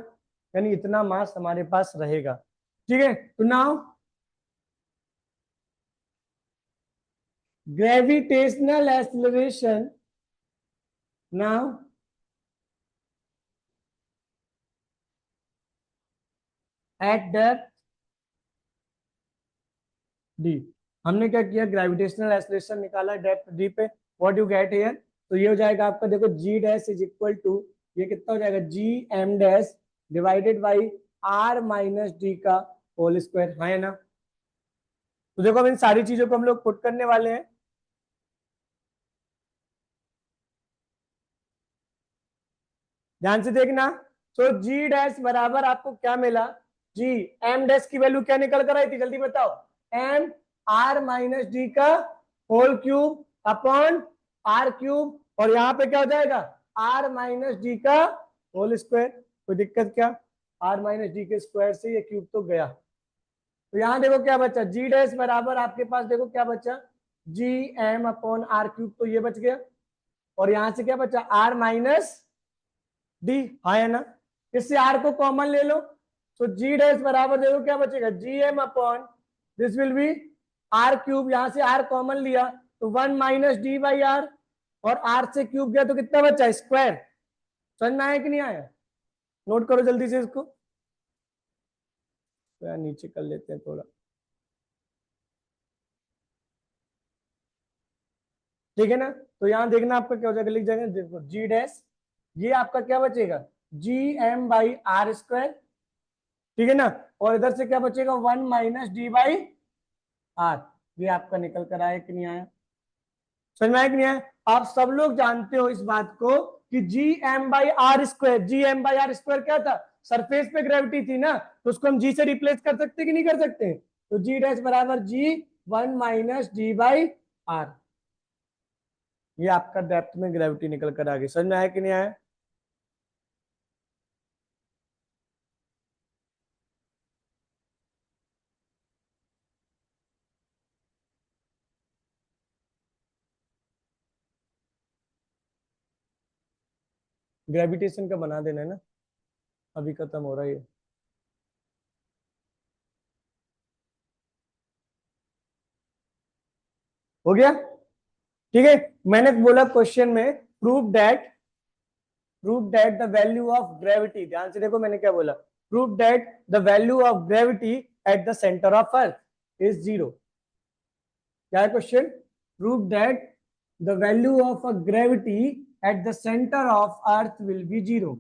यानी इतना मास हमारे पास रहेगा। ठीक है, तो now gravitational acceleration, now at depth D. हमने क्या किया, ग्रेविटेशनल एक्सीलरेशन निकाला डेप्थ डी पे, व्हाट यू गेट हियर, तो ये हो जाएगा आपका, देखो G dash is equal to, ये कितना हो जाएगा, G M dash divided by R minus D का होल स्क्वायर, है ना। तो देखो अब इन सारी चीजों को हम लोग पुट करने वाले हैं। ध्यान से देखना, तो जी डैश बराबर आपको क्या मिला, जी एम डैश की वैल्यू क्या निकल कर आई थी, जल्दी बताओ, एम आर माइनस डी का whole cube upon R cube, और यहां पे क्या हो जाएगा, आर माइनस डी का होल स्क्वायर। कोई दिक्कत क्या, आर माइनस डी के स्क्वायर से ये क्यूब तो गया। तो यहां देखो क्या बचा, जी डैश बराबर आपके पास देखो क्या बचा, G M upon R cube, तो ये बच गया, और यहां से क्या बचा, आर माइनस डी, हाँ है ना। इससे आर को कॉमन ले लो, तो जी डैश बराबर देखो क्या बचेगा, G M upon this will be R cube, यहां से आर कॉमन लिया तो 1 - d/r, और आर से क्यूब गया तो कितना बचा, स्क्वायर। समझ में आया कि नहीं आया, नोट करो जल्दी से इसको, तो यार नीचे कर लेते हैं थोड़ा। ठीक है ना, तो यहां देखना आपका क्या हो जाएगा, लिख जाएगा देखो जी डैश, ये आपका क्या बचेगा, G M by R square, ठीक है ना, और इधर से क्या बचेगा, 1 - d/r। ये आपका निकल कर आया कि नहीं आया, समझ में आया कि नहीं आया। आप सब लोग जानते हो इस बात को कि G M by R square, G M by R square क्या था, सरफेस पे ग्रेविटी थी ना, तो उसको हम जी से रिप्लेस कर सकते कि नहीं कर सकते, तो जी डैश बराबर जी 1 - d/r। ये आपका डेप्थ में ग्रेविटी निकल कर आ गई, समझ में आया कि नहीं आया। ग्रेविटेशन का बना देना है ना, अभी खत्म हो रहा है ये। हो गया, ठीक है। मैंने बोला क्वेश्चन में, prove that the value of gravity, ध्यान से देखो मैंने क्या बोला, prove that the value of gravity at the centre of earth is zero. क्या है question, prove that the value of a gravity at the centre of earth will be zero.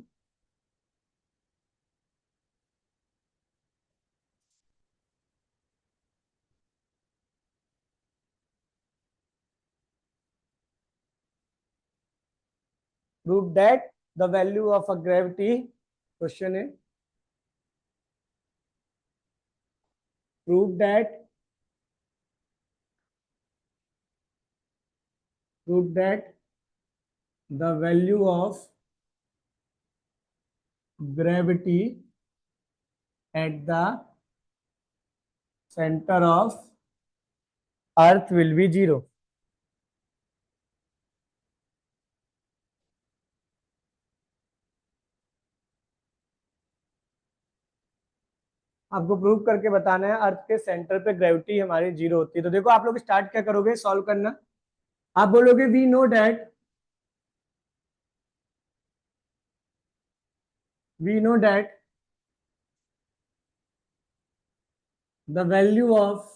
Prove that the value of a gravity, question है, prove that, prove that the value of gravity at the center of earth will be zero। आपको prove करके बताना है अर्थ के centre पे gravity हमारी zero होती है। तो देखो आप लोग स्टार्ट क्या करोगे सॉल्व करना, आप बोलोगे we know that, we know that the value of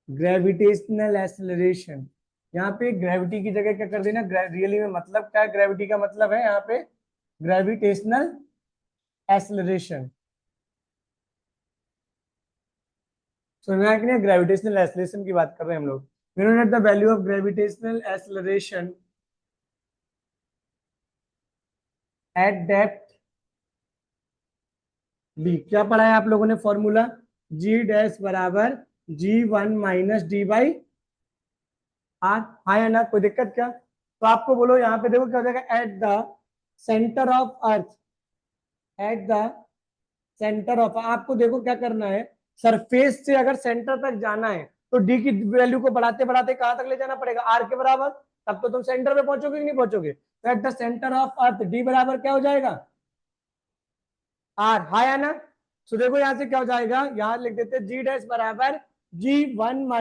gravitational acceleration, यहाँ पे ग्रेविटी की जगह क्या कर देना, रियली में मतलब क्या है, ग्रेविटी का मतलब है यहाँ पे ग्रेविटेशनल एक्सेलरेशन। सुना है कि नहीं, ग्रेविटेशनल एक्सेलरेशन की बात कर रहे हैं हम लोग। The value of gravitational acceleration at depth B, क्या पढ़ा है आप लोगों ने फॉर्मूला, जी डैश बराबर G1 - D/R। हाँ या ना, कोई दिक्कत क्या? तो आपको बोलो यहाँ पे देखो क्या हो जाएगा, eight the centre of earth, eight the centre of, आपको देखो क्या करना है, सरफेस से अगर सेंटर तक जाना है तो डी की वैल्यू को बढ़ाते बढ़ाते कहां तक ले जाना पड़ेगा, आर के बराबर, तब तो तुम सेंटर पे पहुंचोगे कि नहीं पहुंचोगे। तो eight the centre of earth D बराबर क्या हो जाएगा, आर। हाँ या ना? तो देखो यहां से क्या हो जाएगा, यहां लिख देते जी डैश बराबर G1 -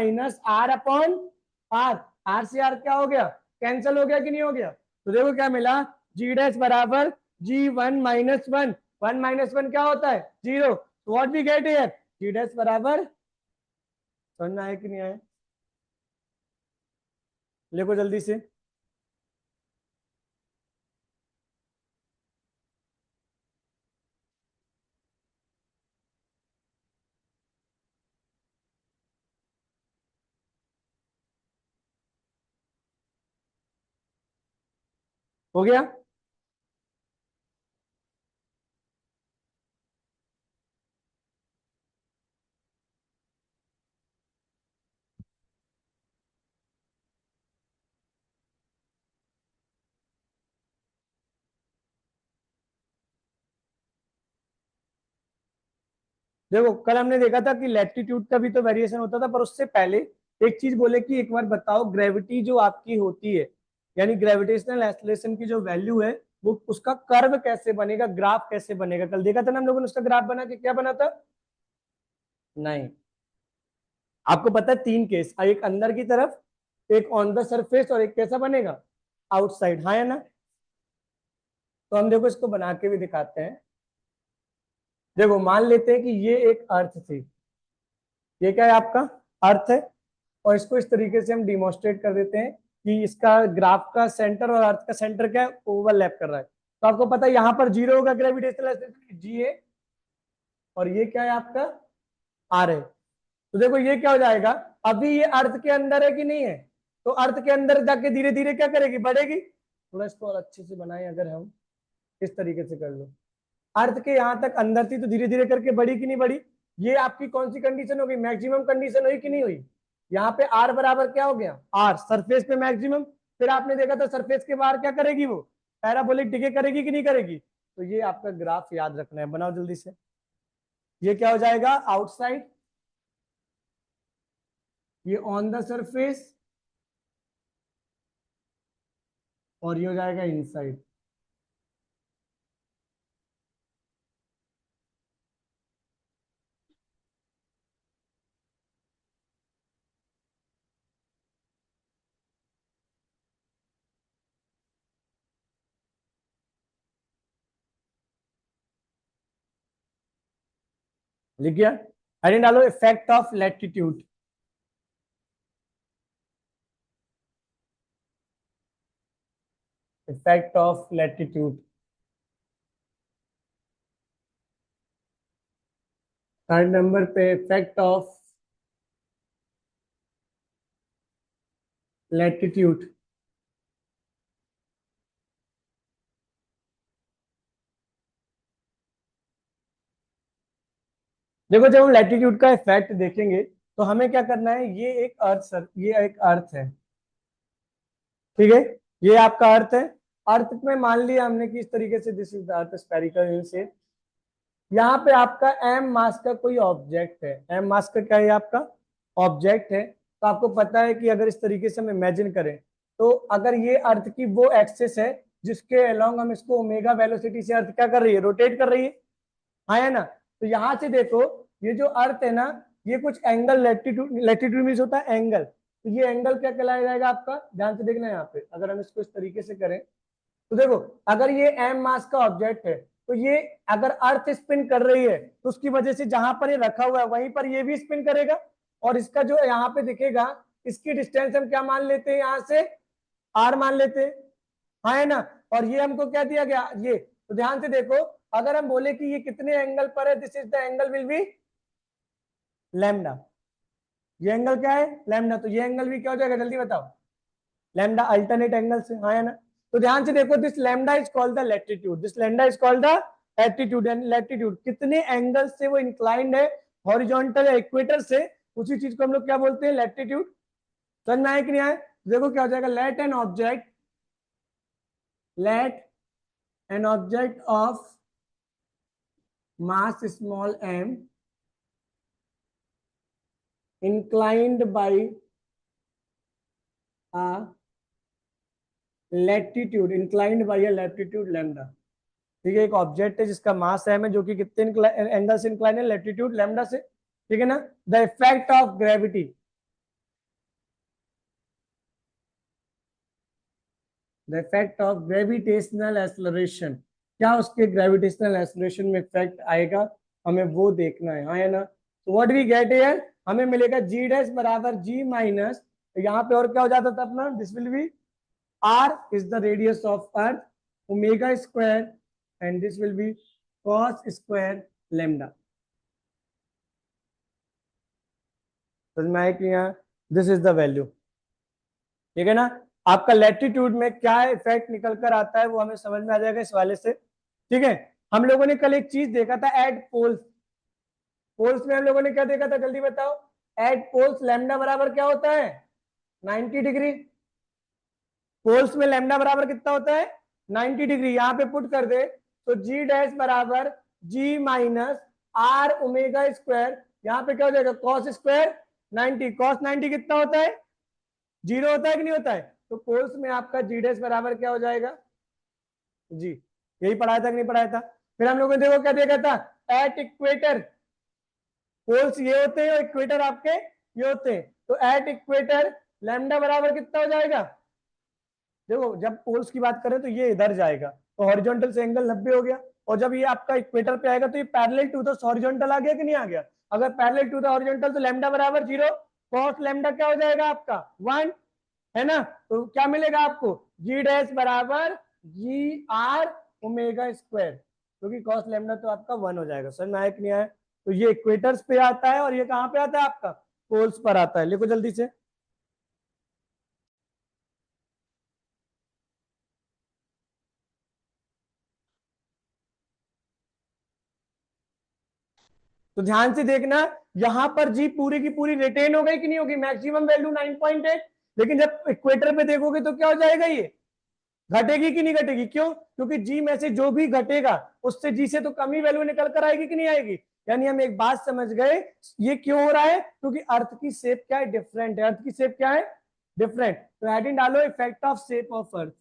R/R। आर से आर क्या हो गया, कैंसिल हो गया कि नहीं हो गया। तो देखो क्या मिला, जी डैश बराबर G1 - 1, 1 - 1 क्या होता है, 0। What we get here, G dash बराबर, समझ में आया कि नहीं आया, लिखो जल्दी से। हो गया। देखो कल हमने देखा था कि लैटिट्यूड का भी तो वेरिएशन होता था, पर उससे पहले एक चीज बोले कि एक बार बताओ ग्रेविटी जो आपकी होती है, यानी ग्रेविटेशनल एक्सेलरेशन की जो वैल्यू है, वो उसका कर्व कैसे बनेगा, ग्राफ कैसे बनेगा। कल देखा था ना हम लोगों ने, उसका ग्राफ बना के क्या बना था, नहीं, आपको पता है तीन केस, एक अंदर की तरफ, एक ऑन द सरफेस, और एक कैसा बनेगा, आउटसाइड। हाँ या ना? तो हम देखो इसको बना के भी दिखाते हैं। देखो मान लेते हैं कि ये एक अर्थ थी, ये क्या है आपका, अर्थ है, और इसको इस तरीके से हम डिमोन्स्ट्रेट कर देते हैं कि इसका ग्राफ का सेंटर और अर्थ का सेंटर क्या है, ओवरलैप कर रहा है। तो आपको पता है यहाँ पर जीरो होगा ग्रेविटेशनल एक्सेलरेशन, जी है, और ये क्या है आपका, आर है। तो देखो ये क्या हो जाएगा, अभी ये अर्थ के अंदर है कि नहीं है, तो अर्थ के अंदर जाके धीरे धीरे क्या करेगी, बढ़ेगी। थोड़ा इसको और अच्छे से बनाए, अगर हम इस तरीके से कर लो, अर्थ के यहां तक अंदर थी तो धीरे धीरे करके बढ़ी कि नहीं बढ़ी। ये आपकी कौन सी कंडीशन होगी, मैक्सिमम कंडीशन हुई कि नहीं हुई। यहाँ पे आर बराबर क्या हो गया, आर सरफेस पे मैक्सिमम। फिर आपने देखा था सरफेस के बाहर क्या करेगी वो, पैराबोलिक डिके करेगी कि नहीं करेगी। तो ये आपका ग्राफ याद रखना है, बनाओ जल्दी से। ये क्या हो जाएगा, आउटसाइड, ये ऑन द सरफेस, और ये हो जाएगा इनसाइड। लिख गया, अरे डालो effect of latitude, effect of latitude. Third number पे इफेक्ट ऑफ लैटिट्यूड। देखो जब हम लैटिट्यूड का इफेक्ट देखेंगे तो हमें क्या करना है, ये एक अर्थ सर, ये एक अर्थ है, ठीक है, ये आपका अर्थ है। अर्थ में मान लिया हमने कि इस तरीके से, this is the earth spherical से, यहाँ पे आपका एम मास का कोई ऑब्जेक्ट है, एम मास का क्या है आपका ऑब्जेक्ट है। तो आपको पता है कि अगर इस तरीके से हम इमेजिन करें, तो अगर ये अर्थ की वो एक्सिस है जिसके अलोंग हम इसको ओमेगा वेलोसिटी से अर्थ क्या कर रही है, रोटेट कर रही है। हाँ है ना? तो यहां से देखो, ये जो अर्थ है ना, ये कुछ एंगल, लेटिट्यूड, लेटिट्यूड मीन होता है एंगल, तो ये एंगल क्या कहलाया जाएगा आपका, ध्यान से देखना यहाँ पे, अगर हम इसको इस तरीके से करें तो देखो, अगर ये एम मास का ऑब्जेक्ट है, तो ये अगर अर्थ स्पिन कर रही है तो उसकी वजह से जहां पर ये रखा हुआ है वहीं पर ये भी स्पिन करेगा। और इसका जो यहाँ पे दिखेगा इसकी डिस्टेंस हम क्या मान लेते हैं, यहाँ से r मान लेते हैं, हाँ है ना। और ये हमको क्या दिया गया, ये तो ध्यान से देखो, अगर हम बोले कि ये कितने एंगल पर है, this is the angle will be lambda, ये एंगल क्या है लैम्डा, तो ये एंगल भी क्या हो जाएगा जल्दी बताओ, लैम्डा अल्टरनेट एंगल से, हाँ है ना। तो ध्यान से देखो, this lambda is called the latitude, this lambda is called the latitude, and latitude कितने एंगल से वो इंक्लाइंड है, हॉरिजॉन्टल या इक्वेटर से, उसी चीज को हम लोग क्या बोलते हैं, लैटिट्यूड। समझ में आया कि नहीं आया, देखो क्या हो जाएगा, let an object of mass small m inclined by a latitude, inclined by a latitude lambda। ठीक है, एक ऑब्जेक्ट है जिसका मास m है, जो कि कितने एंगल से इंक्लाइन है, लैटिट्यूड लैम्डा से, ठीक है ना। The effect of gravity, the effect of gravitational acceleration, क्या उसके ग्रेविटेशनल एक्सेलरेशन में इफेक्ट आएगा, हमें वो देखना है, हाँ है ना। तो व्हाट वी गेट हियर, हमें मिलेगा जी डैश बराबर जी माइनस, यहाँ पे और क्या हो जाता था अपना, this will be R is the radius of earth, omega square, and this will be cos square lambda. समझ में आया कि यहाँ, दिस इज द वैल्यू, ठीक है ना। आपका लैटिट्यूड में क्या इफेक्ट निकल कर आता है वो हमें समझ में आ जाएगा इस वाले से, ठीक है। हम लोगों ने कल एक चीज देखा था, एट पोल्स, पोल्स में हम लोगों ने क्या देखा था जल्दी बताओ, एट पोल्स लैम्डा बराबर क्या होता है, 90 डिग्री, पोल्स में लैम्डा बराबर कितना होता है, 90 डिग्री, यहाँ पे पुट कर दे तो जी डैश बराबर जी माइनस आर ओमेगा स्क्वायर, यहाँ पे क्या हो जाएगा कॉस स्क्वायर 90, कॉस 90 कितना होता है, जीरो होता है कि नहीं होता है, तो पोल्स में आपका जी डैश बराबर क्या हो जाएगा, जी, यही पढ़ाया था कि नहीं पढ़ाया था। फिर हम लोगों ने देखो क्या देखा था, एट इक्वेटर, पोल्स ये होते हैं और इक्वेटर आपके ये होते हैं, तो एट इक्वेटर लैम्डा बराबर कितना हो जाएगा, देखो जब पोल्स की बात करें तो ये इधर जाएगा, तो हॉरिजॉन्टल से एंगल 90 हो गया, और जब ये आपका इक्वेटर पे आएगा तो ये पैरेलल टू द हॉरिजॉन्टल आ गया कि नहीं आ गया, अगर पैरेलल टू द हॉरिजॉन्टल तो लैम्डा बराबर 0, कॉस लैम्डा क्या हो जाएगा आपका 1, है ना। तो क्या मिलेगा आपको, जी डैश बराबर जी आर ओमेगा स्क्वायर, क्योंकि कॉस लैम्डा तो आपका 1 हो जाएगा। समझ में आया कि नहीं आया, तो ये इक्वेटर्स पे आता है और ये कहां पे आता है आपका, पोल्स पर आता है, लिखो जल्दी से। तो ध्यान से देखना, यहां पर जी पूरी की पूरी रिटेन हो गई कि नहीं होगी, मैक्सिमम वैल्यू 9.8, लेकिन जब इक्वेटर पे देखोगे तो क्या हो जाएगा, ये घटेगी कि नहीं घटेगी, क्यों, क्योंकि जी में से जो भी घटेगा उससे जी से तो कम ही वैल्यू निकल कर आएगी कि नहीं आएगी। यानी हम एक बात समझ गए, ये क्यों हो रहा है, क्योंकि अर्थ की शेप क्या है, डिफरेंट है, अर्थ की शेप क्या है, डिफरेंट। तो हेडिंग डालो effect of shape of earth,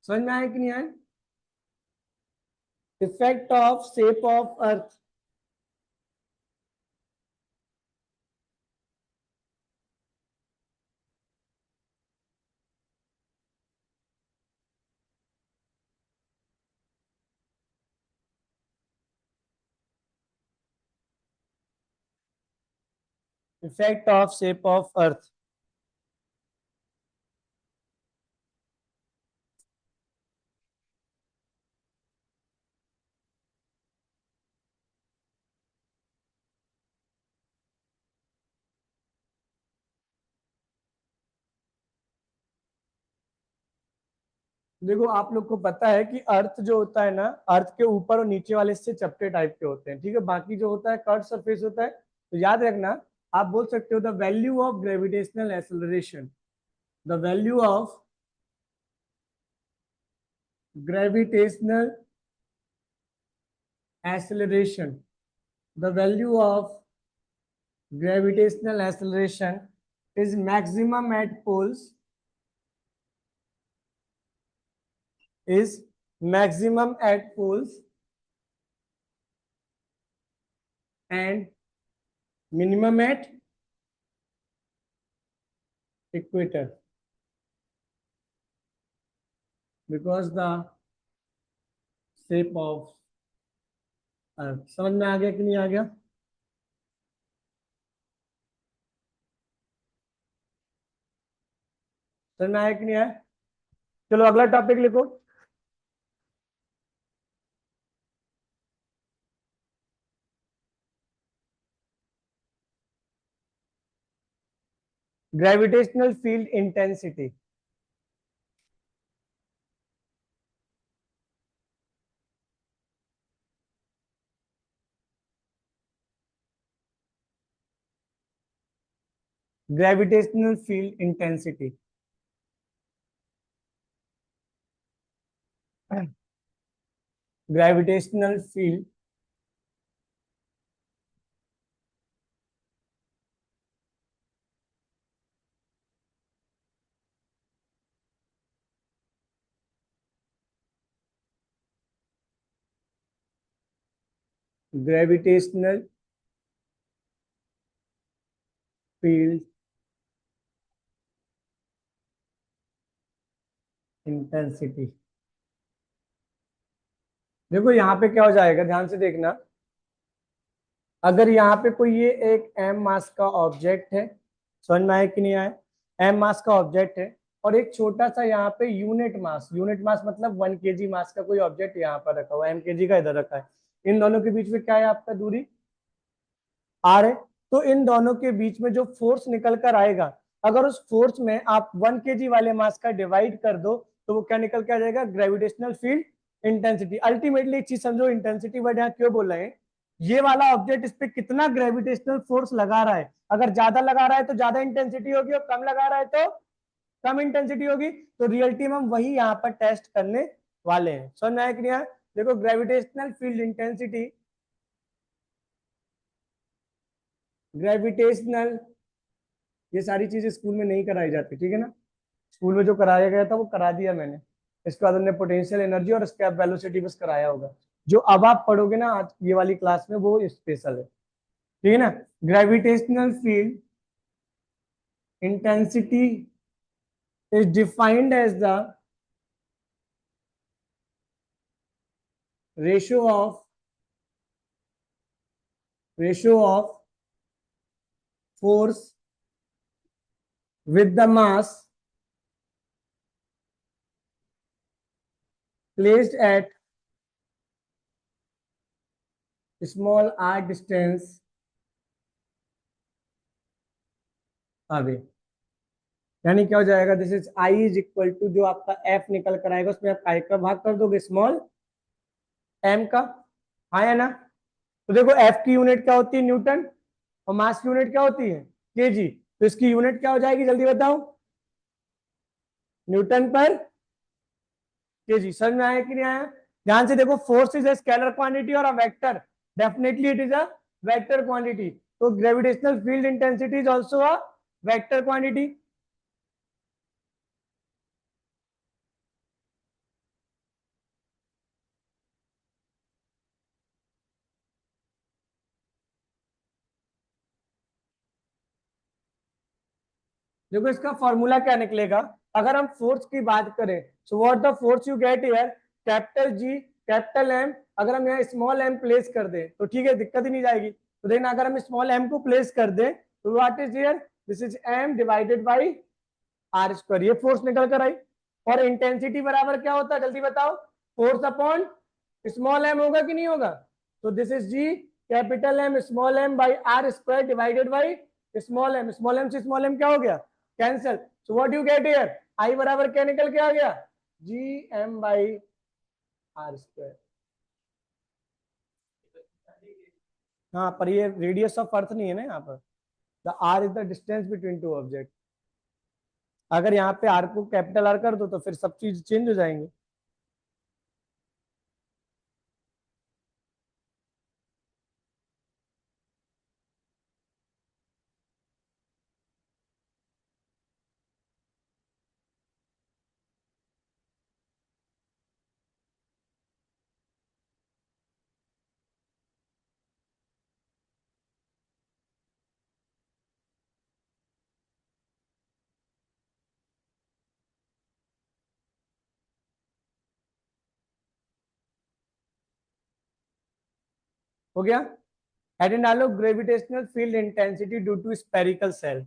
समझ में आया कि नहीं आया, effect of shape of earth, effect of shape of earth. देखो आप लोग को पता है कि अर्थ जो होता है ना, अर्थ के ऊपर और नीचे वाले से चपटे टाइप के होते हैं, ठीक है, बाकी जो होता है कर्व सरफेस होता है। तो याद रखना, आप बोल सकते हो the value of gravitational acceleration, the value of gravitational acceleration, the value of gravitational acceleration is maximum at poles, is maximum at poles and minimum at equator, because the shape of earth। समझ में आ गया कि नहीं आ गया, समझ में आया कि नहीं आया? चलो अगला टॉपिक लिखो। Gravitational field intensity. Gravitational field intensity. Gravitational field gravitational field intensity. देखो यहाँ पे क्या हो जाएगा, ध्यान से देखना। अगर यहाँ पे कोई ये एक एम मास का ऑब्जेक्ट है, समझ में आया कि नहीं आया? एम मास का ऑब्जेक्ट है और एक छोटा सा यहाँ पे यूनिट मास मतलब 1 kg मास का कोई ऑब्जेक्ट यहाँ पर रखा हुआ है, mkg का इधर रखा है। इन दोनों के बीच में क्या है आपका दूरी, आर है। तो इन दोनों के बीच में जो फोर्स निकल कर आएगा, अगर उस फोर्स में आप 1 kg वाले मास का डिवाइड कर दो तो वो क्या निकल के आ जाएगा, ग्रेविटेशनल फील्ड इंटेंसिटी। अल्टीमेटली एक चीज समझो, इंटेंसिटी वर्ड यहाँ क्यों बोल रहे हैं, ये वाला ऑब्जेक्ट इस पे कितना ग्रेविटेशनल फोर्स लगा रहा है। अगर ज्यादा लगा रहा है तो ज्यादा इंटेंसिटी होगी और कम लगा रहा है तो कम इंटेंसिटी होगी। तो रियलिटी में हम वही यहाँ पर टेस्ट करने वाले हैं। समझ में आया कि नहीं आया? देखो ग्रेविटेशनल फील्ड इंटेंसिटी, ग्रेविटेशनल, ये सारी चीजें स्कूल में नहीं कराई जाती, ठीक है ना। स्कूल में जो कराया गया था वो करा दिया मैंने। इसके बाद हमने पोटेंशियल एनर्जी और स्केप वेलोसिटी बस कराया होगा। जो अब आप पढ़ोगे ना आज ये वाली क्लास में, वो स्पेशल है, ठीक है ना। Gravitational field intensity is defined as the ratio of force with the mass placed at small r distance away। यानी क्या हो जाएगा, this is I is equal to, जो आपका एफ निकल कर आएगा उसमें आप आई का भाग कर दोगे स्मॉल एम का। हाँ है ना। तो देखो एफ की यूनिट क्या होती है, न्यूटन, और मास की यूनिट क्या होती है, केजी। तो इसकी यूनिट क्या हो जाएगी जल्दी बताओ, न्यूटन पर केजी। समझ में आया कि नहीं आया? ध्यान से देखो, force is a scalar quantity और a vector, definitely it is a vector quantity. तो gravitational field intensity is also a vector quantity. देखो इसका फॉर्मूला क्या निकलेगा, अगर हम फोर्स की बात करें, so what the force you get here, capital G capital M. अगर हम यहाँ स्मॉल एम प्लेस कर दें तो ठीक है, दिक्कत ही नहीं जाएगी। तो देखना अगर हम स्मॉल एम को प्लेस कर दें तो what is here, this is M divided by R square, ये फोर्स निकल कर आई। और इंटेंसिटी बराबर क्या होता है जल्दी बताओ, फोर्स अपॉन स्मॉल एम होगा कि नहीं होगा। तो this is G capital M small M by R square divided by small M से स्मॉल एम क्या हो गया, cancel. So what you get here, I बराबर क्या निकल के आ गया, G M by R square. हाँ पर ये रेडियस ऑफ अर्थ नहीं है ना यहाँ पर, the R is the distance between two object. अगर यहाँ पे आर को कैपिटल आर कर दो तो फिर सब चीज चेंज हो जाएंगे। हो गया। हेडिंग डालो, gravitational field intensity due to spherical shell.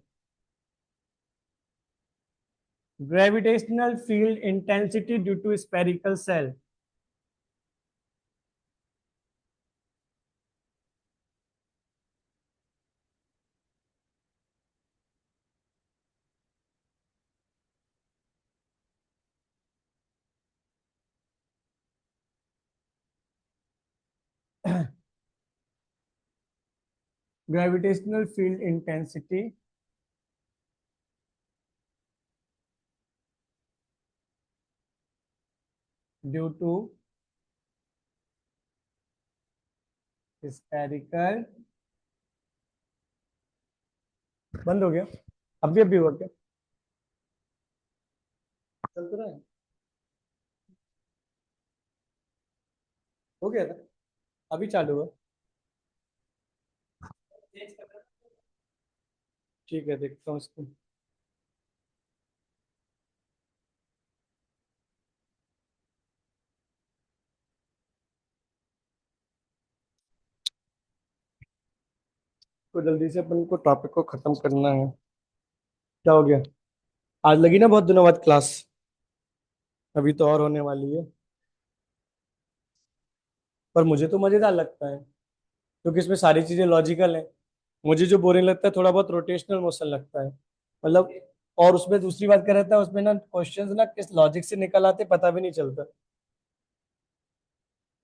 Gravitational field intensity due to spherical shell. Gravitational field intensity due to spherical. बंद हो गया? अभी हुआ क्या? चल तो रहा है? हो गया था? अभी चालू हुआ? ठीक है, देखता हूँ इसको। तो जल्दी से अपन को टॉपिक को खत्म करना है। क्या हो गया? आज लगी ना बहुत दिनों बाद क्लास। अभी तो और होने वाली है। पर मुझे तो मजेदार लगता है क्योंकि इसमें सारी चीजें लॉजिकल है। मुझे जो बोरिंग लगता है थोड़ा बहुत रोटेशनल मोशन लगता है, मतलब। और उसमें दूसरी बात कर रहता है, उसमें ना क्वेश्चंस ना किस लॉजिक से निकल आते पता भी नहीं चलता।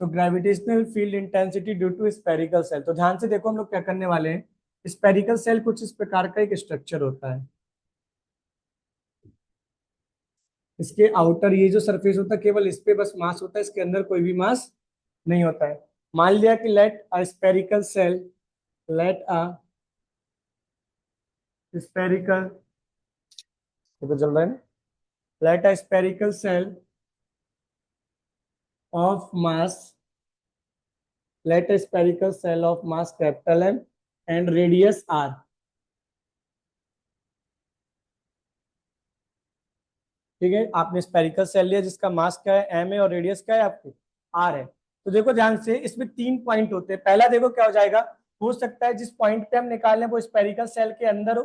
तो gravitational field intensity due to spherical shell, तो ध्यान से देखो हम लोग क्या करने वाले हैं। स्पेरिकल सेल कुछ इस प्रकार का एक स्ट्रक्चर होता है। इसके आउटर ये जो सरफेस होता है केवल इस पे बस मास होता है, इसके अंदर कोई भी मास नहीं होता है। मान लिया कि let a spherical shell, let a spherical, ये तो चल रहा है ना। Let a spherical shell of mass, let a spherical cell of mass capital M and radius r। ठीक है, आपने स्पेरिकल सेल लिया जिसका मास क्या है, एम है, और रेडियस क्या है आपकी, आर है। तो देखो ध्यान से, इसमें तीन पॉइंट होते हैं। पहला देखो क्या हो जाएगा, हो सकता है जिस पॉइंट पे हम निकालें वो स्पेरिकल सेल के अंदर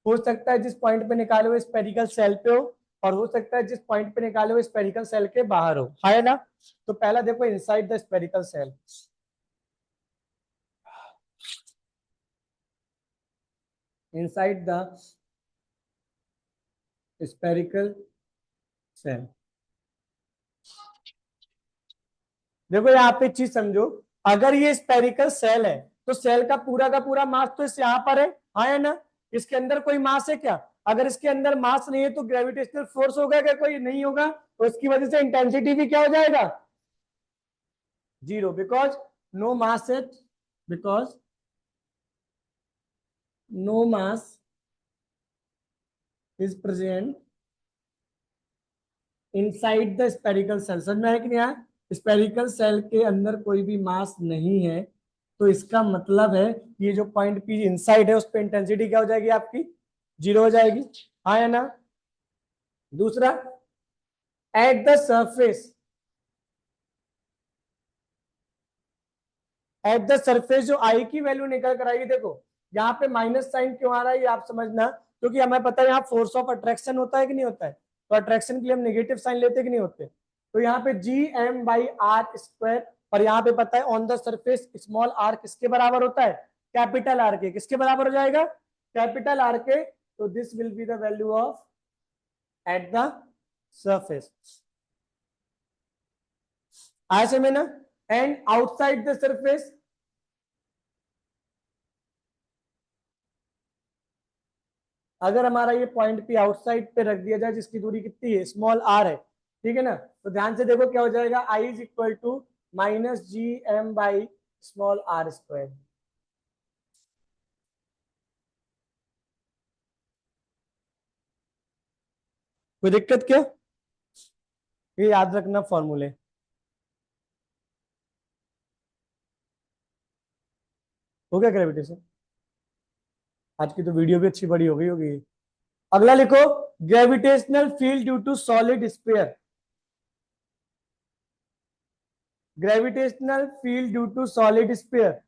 हो सकता है जिस पॉइंट पे निकाले वो स्पेरिकल सेल पे हो, और हो सकता है जिस पॉइंट पे निकाले वो स्पेरिकल सेल के बाहर हो, है ना। तो पहला देखो inside the spherical shell, inside the spherical shell. देखो यहाँ पे चीज समझो, अगर ये स्पेरिकल सेल है तो सेल का पूरा मास तो इस यहाँ पर है, हाँ है ना। इसके अंदर कोई मास है क्या? अगर इसके अंदर मास नहीं है तो ग्रेविटेशनल फोर्स होगा क्या? कोई नहीं होगा, तो इसकी वजह से इंटेंसिटी भी क्या हो जाएगा, zero, because no mass at, because no mass is present inside the spherical shell. समझ में आया कि नहीं आया? स्पेरिकल सेल के अंदर कोई भी मास नहीं है, तो इसका मतलब है ये जो पॉइंट पी इनसाइड है उस पर इंटेंसिटी क्या हो जाएगी आपकी, जीरो हो जाएगी, हाँ है ना। दूसरा, at the surface, at the surface जो आई की वैल्यू निकल कर आएगी, देखो यहाँ पे माइनस साइन क्यों आ रहा है ये आप समझना, क्योंकि हमें पता है यहाँ फोर्स ऑफ अट्रैक्शन होता है कि नहीं होता है। तो अट्रैक्शन के लिए हम नेगेटिव साइन लेते कि नहीं होते। तो यहाँ पे G M by R square, और यहाँ पे पता है on the surface small R किसके बराबर होता है, कैपिटल आर के। किसके बराबर हो जाएगा, कैपिटल आर के। तो this will be the value of at the surface, ऐसे में ना। एंड आउटसाइड द सरफेस, अगर हमारा ये पॉइंट पी आउटसाइड पे रख दिया जाए जिसकी दूरी कितनी है, स्मॉल आर है, ठीक है ना। तो ध्यान से देखो क्या हो जाएगा, I is equal to minus G M by small R square. कोई दिक्कत क्या? ये याद रखना फॉर्मूले। हो गया ग्रेविटेशन? आज की तो वीडियो भी अच्छी बड़ी हो गई होगी। अगला लिखो, gravitational field due to solid sphere. Gravitational field due to solid sphere.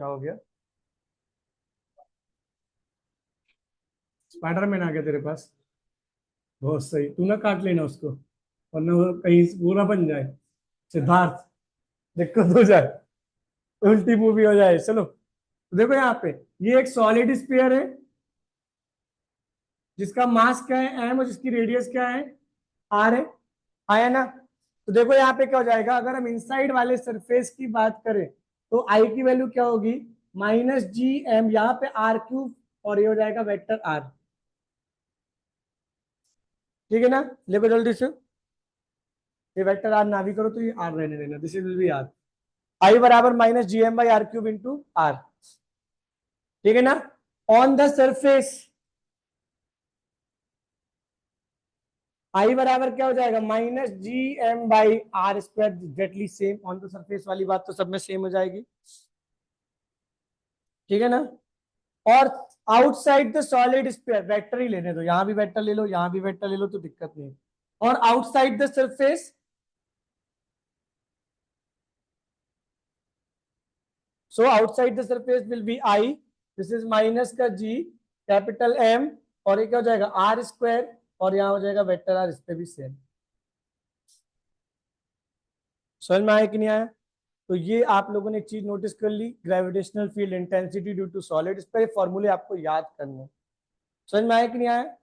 क्या हो गया? स्पाइडरमैन आ गया तेरे पास? बहुत सही, तू ना काट लेना उसको, वरना वो कहीं बुरा बन जाए। सिद्धार्थ, दिक्कत हो जाए, उल्टी मूवी हो जाए। चलो तो देखो यहाँ पे, ये एक सॉलिड स्फीयर है जिसका मास क्या है, एम, और जिसकी रेडियस क्या है, आर है। आया ना? तो देखो यहाँ पे क्या हो जाएगा, अगर हम इनसाइड वाले सरफेस की बात करें तो आई की वैल्यू क्या होगी, -gm, यहाँ पे r3, और ये हो जाएगा वेक्टर आर। ठीक है ना? देखो जल्दी से, ये वेक्टर आर ना भी करो तो ये आर रहने देना, this is will be R. I बराबर -gm/r³ इंटू आर। ठीक है ना? ऑन द सरफेस आई बराबर क्या हो जाएगा, -gm/r², exactly same, on the surface वाली बात तो सब में सेम हो जाएगी। ठीक है ना? और outside the solid sphere, vector ही लेने दो, यहां भी वेक्टर ले लो, यहां भी वेक्टर ले लो, तो दिक्कत नहीं। और outside the surface, so outside the surface will be I, this is minus का जी, कैपिटल एम, और ये क्या हो जाएगा, r², और यहां हो जाएगा वेक्टर आर, इस पे भी सेम। समझ में आया कि नहीं आया? तो ये आप लोगों ने एक चीज नोटिस कर ली, gravitational field intensity due to solid, इस पर फॉर्मूले आपको याद करने। समझ में आया कि नहीं आया?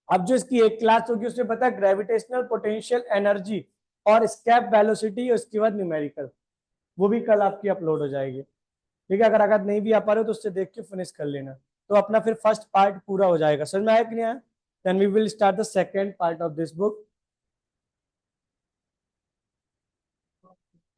अब जो इसकी एक क्लास होगी उसमें पता है ग्रेविटेशनल पोटेंशियल एनर्जी और स्केप वेलोसिटी, और उसके बाद न्यूमेरिकल, वो भी कल आपकी अपलोड हो जाएगी। ठीक है? अगर नहीं भी आ पा रहे हो तो उससे देख के फिनिश कर लेना, तो अपना फिर फर्स्ट पार्ट पूरा हो जाएगा। समझ में आया कि नहीं आया? Then we will start the second part of this book.